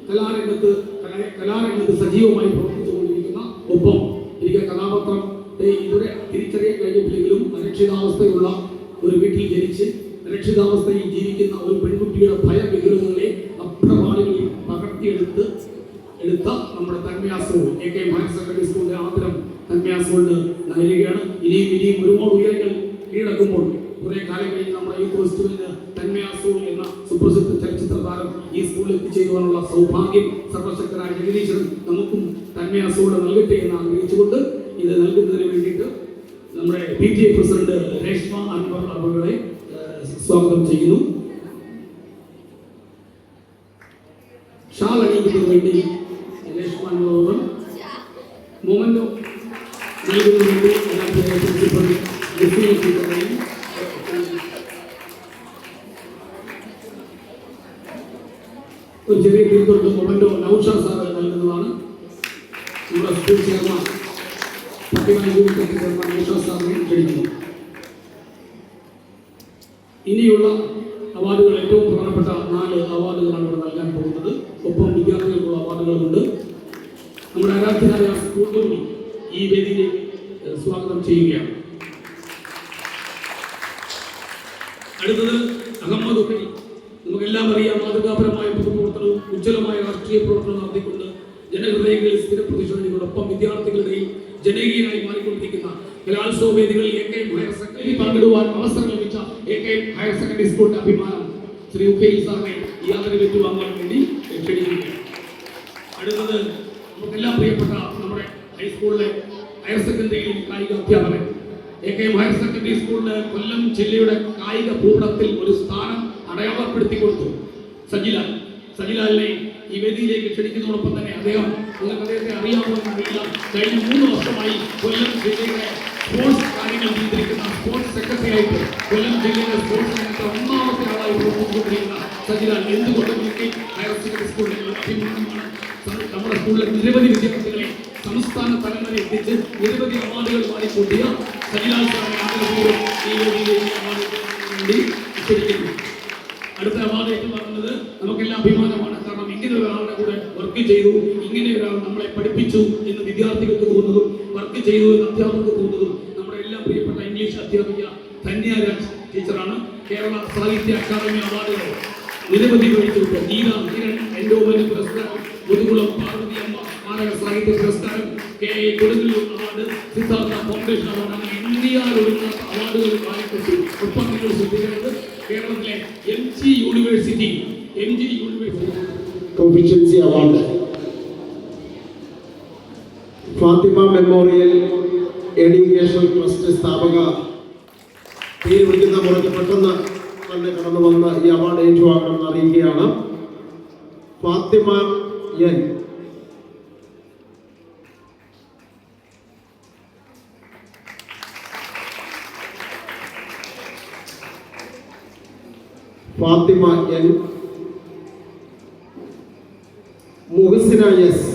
കലാരംഗത്ത് സജീവമായി പ്രവർത്തിച്ചുകൊണ്ടിരിക്കുന്ന, ഒപ്പം എനിക്ക് കഥാപാത്രം ഇതുവരെ തിരിച്ചറിയാൻ കഴിഞ്ഞിട്ടില്ലെങ്കിലും അരക്ഷിതാവസ്ഥയുള്ള ഒരു വീട്ടിൽ ജനിച്ച് അരക്ഷിതാവസ്ഥയിൽ ജീവിക്കുന്ന ഒരു പെൺകുട്ടിയുടെ ഭയവിഗ്രഹങ്ങളെ അപ്രമാണികളിൽ പകർത്തിയെടുത്ത നമ്മുടെ Thanmaya Sol AK higher secondary സ്കൂളിന്റെ ആദരം തന്മയ സോളിന് നൽകുകയാണ്. ഇനിയും ഒരുപാട് ഉയരങ്ങൾ കീഴടക്കുമ്പോൾ കുറെ കാലം കഴിഞ്ഞ് നമ്മുടെ യൂത്ത് ഫെസ്റ്റിവലിന് തന്മയ സോൾ എന്ന സുപ്രസിദ്ധ ചലച്ചിത്ര താരം ഈ സ്കൂളിൽ എത്തിച്ചേരുവാനുള്ള സൗഭാഗ്യം സർവശക്തനായ ജഗദീശ്വരൻ നമുക്കും തന്മയ സോൾ നൽകട്ടെ എന്ന് ആഗ്രഹിച്ചുകൊണ്ട് ഇത് നൽകുന്നതിന് വേണ്ടിയിട്ട് നമ്മുടെ PTA പ്രസിഡന്റ് രേഷ്മ അൻവർ അവരുടെ സ്വാഗതം ചെയ്യുന്നു. ഷാൾ അണിയിക്കുന്നതിന് വേണ്ടി രേഷ്മ അൻവർ മൊമെന്റോ നൽകുന്നതിന് വേണ്ടി പ്രിൻസിപ്പൽ ഒരു ചെറിയ തീർത്തുകൊണ്ട് മൊമെന്റോ നൗഷാ സാർ നൽകുന്നതാണ്. നമ്മുടെ സ്കൂൾ ചെയർമാൻ നൗഷാ സാറിനെ ക്ഷണിക്കുന്നു. ഇനിയുള്ള അവാർഡുകൾ ഏറ്റവും പ്രധാനപ്പെട്ട 4 അവാർഡുകളാണ് ഇവിടെ നൽകാൻ പോകുന്നത്. ഒപ്പം വിദ്യാർത്ഥികൾക്കുള്ള അവാർഡുകളുമുണ്ട്. നമ്മുടെ ആരാധ്യനായ സ്കൂൾ കമ്മിറ്റി ഈ വേദിയിലേക്ക് സ്വാഗതം ചെയ്യുകയാണ്. അടുത്തത് അഹമ്മദ് ഉഖരി. നമുക്കെല്ലാം അറിയാം, മാതൃകാപരമായ പൊതുപ്രവർത്തനവും ഉജ്ജ്വലമായ രാഷ്ട്രീയ പ്രവർത്തനവും നടത്തിക്കൊണ്ട് ജനഹൃദയങ്ങളിൽ സ്ഥിരപ്രതിഷ്ഠയോടൊപ്പം വിദ്യാർത്ഥികളുടെയും ജനകീയനായി മാറിക്കൊണ്ടിരിക്കുന്ന കലോത്സവ വേദികളിൽ AK ഹയർ സെക്കൻഡറി പങ്കെടുവാൻ അവസരം ലഭിച്ച AK ഹയർ സെക്കൻഡറി സ്കൂളിന്റെ അഭിമാനം ശ്രീ ഉഖരി സാറിനെ ഈ ആദരവ് ഏറ്റുവാങ്ങാൻ വേണ്ടി ക്ഷണിക്കുകയാണ്. അടുത്തത് നമുക്കെല്ലാം പ്രിയപ്പെട്ട നമ്മുടെ ഹൈസ്കൂളിലെ ഹയർ സെക്കൻഡറിയിൽ കായിക അധ്യാപകൻ AK ഹയർ സെക്കൻഡറി സ്കൂളിന് കൊല്ലം ജില്ലയുടെ കായിക ഭൂപടത്തിൽ ഒരു സ്ഥാനം അടയാളപ്പെടുത്തി കൊടുത്തു സജിലാലിനെ ഈ വേദിയിലേക്ക് ക്ഷണിക്കുന്നതോടൊപ്പം തന്നെ നിങ്ങൾക്ക് അദ്ദേഹത്തെ അറിയാവുന്നറിയില്ല, കഴിഞ്ഞ 3 വർഷമായി കൊല്ലം ജില്ലയുടെ സ്പോർട്സ് കാര്യങ്ങൾ നിയന്ത്രിക്കുന്ന സ്പോർട്സ് സെക്രട്ടറി ആയിട്ട് കൊല്ലം ജില്ലയുടെ സ്പോർട്സ് രംഗത്തെ 1ാമത്തെ ആളായി പ്രവർത്തിച്ചുകൊണ്ടിരിക്കുന്ന സജിലാൽ എന്തുകൊണ്ടും ഹയർ സെക്കൻഡറി സ്കൂളിലെ അഭിമാനമാണ്. നമ്മുടെ സ്കൂളിലെ നിരവധി വിദ്യാർത്ഥികളെ സംസ്ഥാന തലം വരെ എത്തിച്ച് നിരവധി അവാർഡുകൾ വാങ്ങിക്കൂട്ടിയ സജിലാൽ സാറിനെ ആദരപൂർവ്വം ഈ വേദിയിലേക്ക് വേണ്ടി ക്ഷണിക്കുന്നു. അടുത്ത അവാർഡ് ഏറ്റുവാങ്ങുന്നത് നമുക്കെല്ലാം അഭിമാനമാണ്. കാരണം ഇങ്ങനെ ഒരാളുടെ കൂടെ വർക്ക് ചെയ്തു, ഇങ്ങനെ ഒരാൾ നമ്മളെ പഠിപ്പിച്ചു എന്ന് വിദ്യാർത്ഥികൾക്ക് തോന്നുന്നതും വർക്ക് ചെയ്തു എന്ന് അധ്യാപകർക്ക് തോന്നുന്നതും നമ്മുടെ എല്ലാം പ്രിയപ്പെട്ട ഇംഗ്ലീഷ് അധ്യാപിക ധന്യ രാജ് ടീച്ചറാണ്. കേരള സാഹിത്യ അക്കാദമി അവാർഡുകൾ നിരവധി മേടിച്ചിട്ടുണ്ട്. നീരൻ എൻഡോമെന്റ് പുരസ്കാരം, മുതുകുളം പാർവതി അമ്മ സ്മാരക സാഹിത്യ പുരസ്കാരം, KA Kodungallur award, Siddhartha foundation award, അങ്ങനെ ഇന്ത്യയിലൊരുങ്ങാത്ത അവാർഡുകൾ വാങ്ങിക്കൊണ്ടു. ഒപ്പം നിങ്ങൾ ശ്രദ്ധിക്കുന്നത് കേരളത്തിലെ MG university
proficiency award, Fathima memorial education trust സ്ഥാപക പേര് വിളിക്കുന്ന മുറയ്ക്ക് പെട്ടെന്ന് തന്നെ കടന്നു വന്ന് ഈ അവാർഡ് ഏറ്റുവാങ്ങണമെന്ന് അറിയിക്കുകയാണ്. Fathima N. Fathima N. Muhsina S.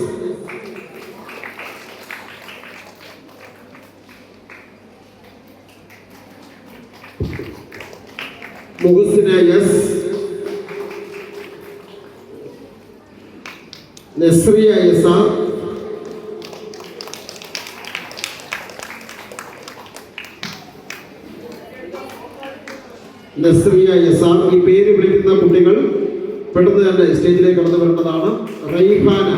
Muhsina S. Nasriya S R. Nasriya S R. ഈ പേര് വിളിക്കുന്ന കുട്ടികൾ പെട്ടെന്ന് തന്നെ സ്റ്റേജിലേക്ക് കടന്നു വരേണ്ടതാണ്. റൈഹാന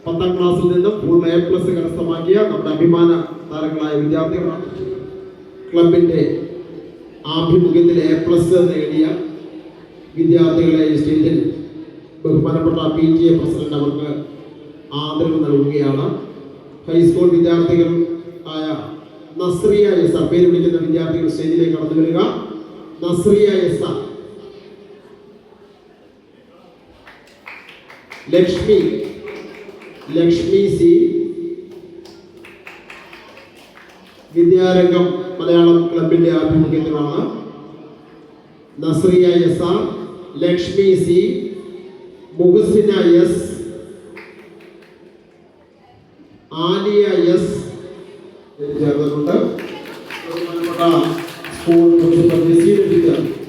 10ാം ക്ലാസ്സിൽ നിന്നും ഫുൾ A+ കരസ്ഥമാക്കിയ നമ്മുടെ അഭിമാന താരങ്ങളായ വിദ്യാർത്ഥികളാണ്. ക്ലബിന്റെ ആഭിമുഖ്യത്തിൽ A+ നേടിയ വിദ്യാർത്ഥികളെ ഈ സ്റ്റേജിൽ ബഹുമാനപ്പെട്ട PTA പ്രസിഡന്റ് അവർക്ക് ആദരവ് നൽകുകയാണ്. ഹൈസ്കൂൾ വിദ്യാർത്ഥികൾ ആയ നസ്രിയ എസ് പേര് വിളിക്കുന്ന വിദ്യാർത്ഥികൾ സ്റ്റേജിലേക്ക് കടന്നു വരിക.
Nazriya S R, Lakshmi C, Vidyarangam Malayalam ക്ലബിന്റെ ആഭിമുഖ്യത്തിലാണ് Nazriya S R, Lakshmi C, Muhasina S, Aliya S ചേർന്നിട്ടുണ്ട്. സ്കൂൾ പ്രിൻസിപ്പൽ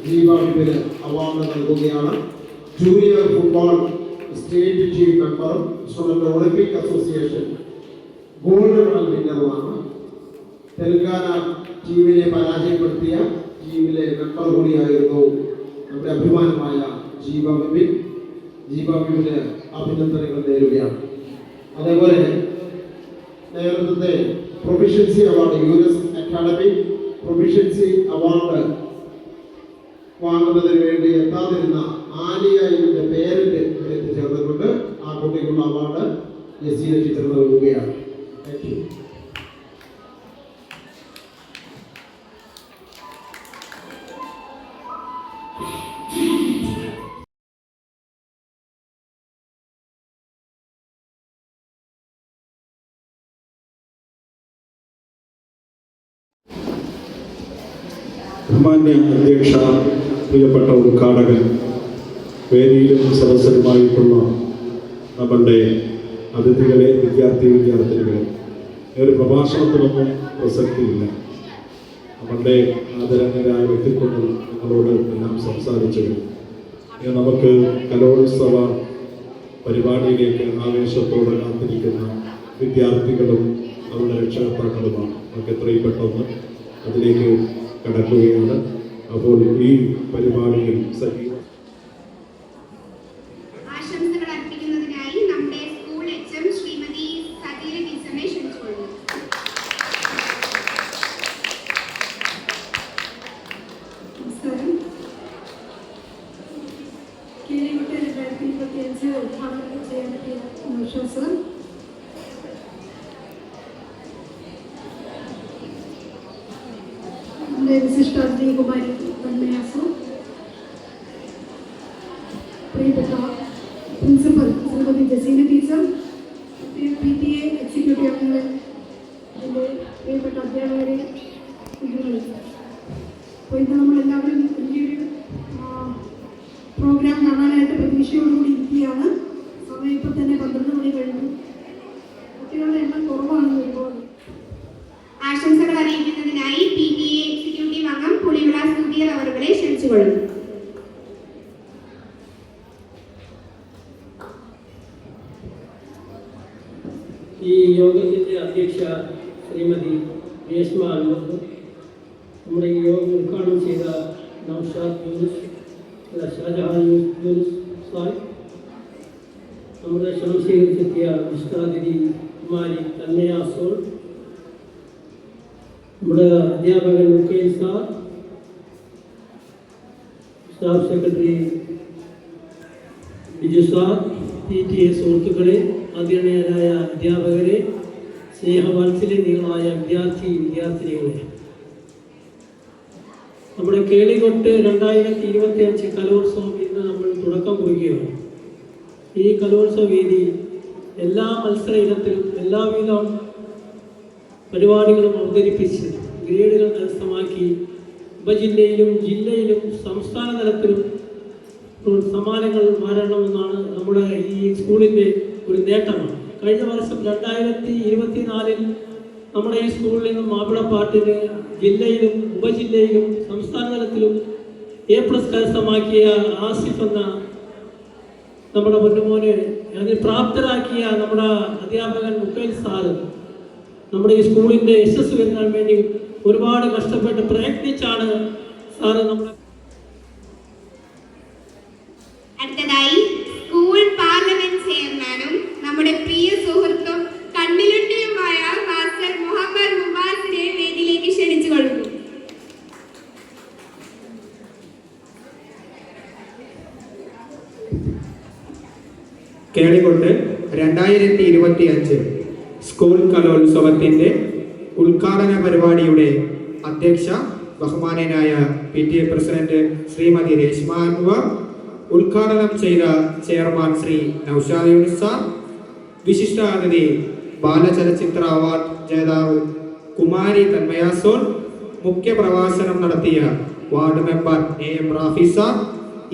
ജീവാവിന് അവാർഡ് നൽകുകയാണ്. ജൂനിയർ ഫുട്ബോൾ സ്റ്റേറ്റ് ടീം മെമ്പറും student Olympic association gold medal വിന്നറുമാണ്. തെലങ്കാന ടീമിനെ പരാജയപ്പെടുത്തിയ ടീമിലെ മെമ്പർ കൂടിയായിരുന്നു നമ്മുടെ അഭിമാനമായ ജീവാവിന് അഭിനന്ദനങ്ങൾ നേരുകയാണ്. അതേപോലെ നേതൃത്വത്തെ proficiency award US academic proficiency award വാങ്ങുന്നതിന് വേണ്ടി എത്താതിരുന്ന ആലിയ എന്ന പേരന്റ് എത്തിച്ചേർന്നിട്ടുണ്ട്. ആ കുട്ടിക്കുള്ള അവാർഡ് ജസീല ടീച്ചർ നൽകുകയാണ്. Thank you.
ബഹുമാന്യ അധ്യക്ഷ, പ്രിയപ്പെട്ട ഉദ്ഘാടകൻ, വേദിയിലും സദസ്സരുമായിട്ടുള്ള നമ്മളുടെ അതിഥികളെ, വിദ്യാർത്ഥിനികളെ, ഒരു പ്രഭാഷണത്തിലൊന്നും പ്രസക്തിയില്ല. നമ്മളുടെ ആദരണീയരായ വ്യക്തിത്വങ്ങൾ നിങ്ങളോട് എല്ലാം സംസാരിച്ചു. നമുക്ക് കലോത്സവ പരിപാടിയിലേക്ക് ആവേശത്തോടെ കാത്തിരിക്കുന്ന വിദ്യാർത്ഥികളും അവരുടെ രക്ഷകർത്താക്കളുമാണ്. നമുക്ക് എത്രയും പെട്ടെന്ന് അതിലേക്ക് കടക്കുകയാണ്. അപ്പോൾ ഈ പരിപാടിയിൽ
ആശംസകൾ അർപ്പിക്കുന്നതിനായി നമ്മുടെ സ്കൂൾ എച്ച്എം ശ്രീമതി സജീല ടീച്ചറിനെ ക്ഷണിച്ചുകൊള്ളുന്നു.
നമസ്കാരം. കേളികൊട്ട് 2025 ഉദ്ഘാടനം ചെയ്യാൻ പറ്റിയ വിശ്വാസം വിശിഷ്ട കുമാരി തന്മയാസു, പ്രിയപ്പെട്ട principal Shrimati Jaseena teacher, PTA executive അംഗങ്ങൾ, എൻ്റെ പ്രിയപ്പെട്ട അധ്യാപകരെ, കുട്ടികൾ. അപ്പോൾ ഇന്ന് നമ്മളെല്ലാവരും വലിയൊരു പ്രോഗ്രാം കാണാനായിട്ട് പ്രതീക്ഷയോടുകൂടി ഇരിക്കുകയാണ്. സമയം ഇപ്പം തന്നെ 12 മണി കഴിഞ്ഞു. കുട്ടികളുടെ എണ്ണം കുറവാണ് ഒരുപാട്.
ആശംസകൾ അറിയിക്കുന്നതിനായി PTA എക്സിക്യൂട്ടീവ് അംഗം പുളിവിള സ്തുതിയർ അവരുടെ ക്ഷണിച്ചുകൊള്ളുന്നു.
ഈ യോഗത്തിൻ്റെ അധ്യക്ഷ ശ്രീമതി രേഷ്മ അൻവർ, നമ്മുടെ ഈ യോഗം ഉദ്ഘാടനം ചെയ്ത നൗഷാദ് യൂനുസ്, ഷാജഹാൻ യൂനുസ് സാഹിബ്, നമ്മുടെ ക്ഷണം സ്വീകരിച്ചെത്തിയ വിശിഷ്ടാതിഥി കുമാരി തന്മയ സോൾ, നമ്മുടെ അധ്യാപകൻ Mukhel sir, staff secretary Biju sir, PTA സുഹൃത്തുക്കളെ, ആദരണീയരായ അധ്യാപകരെ, സ്നേഹവാത്സല്യങ്ങളായ വിദ്യാർത്ഥിനികളെ, നമ്മുടെ കേളികൊട്ട് 2025 കലോത്സവം ഇന്ന് നമ്മൾ തുടക്കം കുറിക്കുകയാണ്. ഈ കലോത്സവ വേദി എല്ലാ മത്സര ഇനത്തിലും എല്ലാവിധ പരിപാടികളും അവതരിപ്പിച്ച് ഗ്രേഡുകൾ കരസ്ഥമാക്കി ഉപജില്ലയിലും ജില്ലയിലും സംസ്ഥാന തലത്തിലും സമ്മാനങ്ങൾ വരണമെന്നാണ് നമ്മുടെ ഈ സ്കൂളിൻ്റെ ഒരു നേട്ടമാണ്. കഴിഞ്ഞ വർഷം 2024 നമ്മുടെ ഈ സ്കൂളിൽ നിന്നും മാപ്പിളപ്പാട്ടിന് ജില്ലയിലും ഉപജില്ലയിലും സംസ്ഥാന തലത്തിലും A+ കരസ്ഥമാക്കിയ ആസിഫ് എന്ന നമ്മുടെ പൊന്നുമോനെ അതിന് പ്രാപ്തരാക്കിയ നമ്മുടെ അധ്യാപകൻ മുഖേൽ സാറ് നമ്മുടെ ഈ സ്കൂളിൻ്റെ യശസ് വരുന്നതിന് വേണ്ടി ഒരുപാട് കഷ്ടപ്പെട്ട് പ്രയത്നിച്ചാണ് സാറ് നമ്മുടെ.
അടുത്തതായി സ്കൂൾ പാർലമെന്റ് ചെയർമാനും നമ്മുടെ പ്രിയ സുഹൃത്തും കണ്ണിലുണ്ടിയുമായ മാസ്റ്റർ മുഹമ്മദ് മുബാസിനെ വേദിയിലേക്ക് ക്ഷണിച്ചുകൊള്ളുന്നു.
കേളികൊട്ട് 2025 സ്കൂൾ കലോത്സവത്തിൻ്റെ ഉദ്ഘാടന പരിപാടിയുടെ അധ്യക്ഷ ബഹുമാനനായ PTA പ്രസിഡന്റ് ശ്രീമതി രേഷ്മ അൻവർ, ഉദ്ഘാടനം ചെയ്ത ചെയർമാൻ ശ്രീ നൗഷാദ് യൂനിസ് സാർ, വിശിഷ്ടാതിഥി ബാലചലച്ചിത്ര അവാർഡ് ജേതാവ് കുമാരി തന്മയ സോൺ, മുഖ്യ പ്രഭാഷണം നടത്തിയ ward member AM Rafi sir,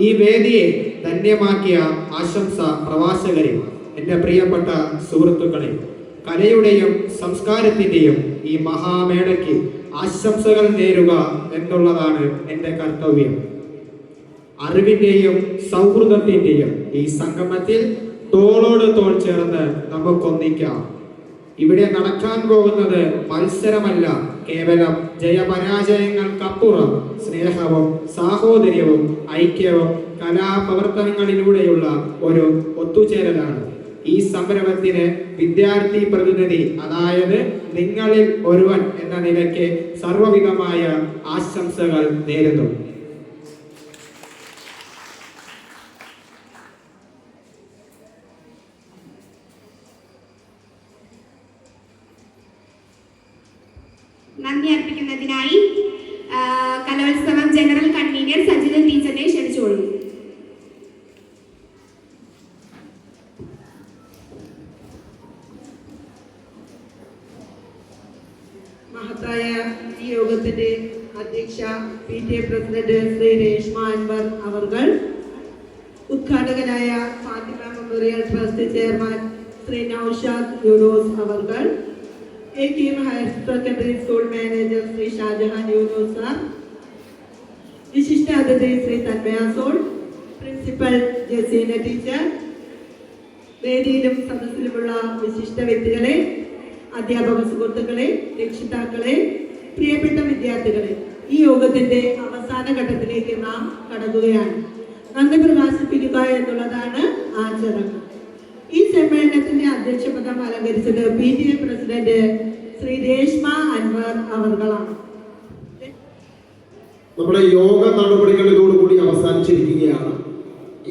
ഈ വേദിയെ ധന്യമാക്കിയ ആശംസ പ്രവാചകരെ, എൻ്റെ പ്രിയപ്പെട്ട സുഹൃത്തുക്കളെ, കലയുടെയും സംസ്കാരത്തിൻ്റെയും ഈ മഹാമേളയ്ക്ക് ആശംസകൾ നേരുക എന്നുള്ളതാണ് എൻ്റെ കർത്തവ്യം. അറിവിൻ്റെയും സൗഹൃദത്തിൻ്റെയും ഈ സംഗമത്തിൽ തോളോട് തോൾ ചേർന്ന് നമുക്കൊന്നിക്കാം. ഇവിടെ നടക്കാൻ പോകുന്നത് മത്സരമല്ല, കേവലം ജയപരാജയങ്ങൾക്കപ്പുറം സ്നേഹവും സാഹോദര്യവും ഐക്യവും കലാപ്രവർത്തനങ്ങളിലൂടെയുള്ള ഒരു ഒത്തുചേരലാണ്. ഈ സംരംഭത്തിന് വിദ്യാർത്ഥി പ്രതിനിധി, അതായത് നിങ്ങളിൽ ഒരുവൻ എന്ന നിലയ്ക്ക് സർവ്വവിധമായ ആശംസകൾ നേരുന്നു.
നന്ദി അർപ്പിക്കുന്നതിനായി കലോത്സവം ജനറൽ കൺവീനർ സജിത ടീച്ചറിനെ ക്ഷണിച്ചുകൊള്ളുന്നു.
മഹത്തായ ഈ യോഗത്തിന്റെ അധ്യക്ഷ PTA പ്രസിഡന്റ് ശ്രീ രേഷ്മ അൻവർ അവർകൾ, ഉദ്ഘാടകനായ Fathima memorial trust chairman Shri Naushad Yunus അവർകൾ, AKM higher secondary school manager Shri Shajahan Yunus sir, വിശിഷ്ടാതിഥി ശ്രീ തന്മയ സോൾ, പ്രിൻസിപ്പൽ ജസീന ടീച്ചർ, വേദിയിലും സദസ്സിലുമുള്ള വിശിഷ്ട വ്യക്തികളെ, അധ്യാപക സുഹൃത്തുക്കളെ, രക്ഷിതാക്കളെ, പ്രിയപ്പെട്ട വിദ്യാർത്ഥികളെ, ഈ യോഗത്തിന്റെ അവസാന ഘട്ടത്തിലേക്ക് നാം കടക്കുകയാണ്. നന്ദി പ്രകാശിപ്പിക്കുക എന്നുള്ളതാണ് ആ ചടങ്ങ്. ഈ സമ്മേളനത്തിന്റെ അധ്യക്ഷപദം അലങ്കരിച്ചത് PTA പ്രസിഡന്റ് ശ്രീ രേഷ്മ അൻവർ അവർകളാണ്.
നമ്മുടെ യോഗ നടപടികളിലോടുകൂടി അവസാനിച്ചിരിക്കുകയാണ്.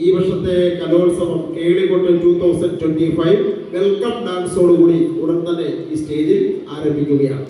ഈ വർഷത്തെ കലോത്സവം കേളികൊട്ട് 2025 വെൽക്കം ഡാൻസോടുകൂടി ഉടൻ തന്നെ ഈ സ്റ്റേജിൽ ആരംഭിക്കുകയാണ്.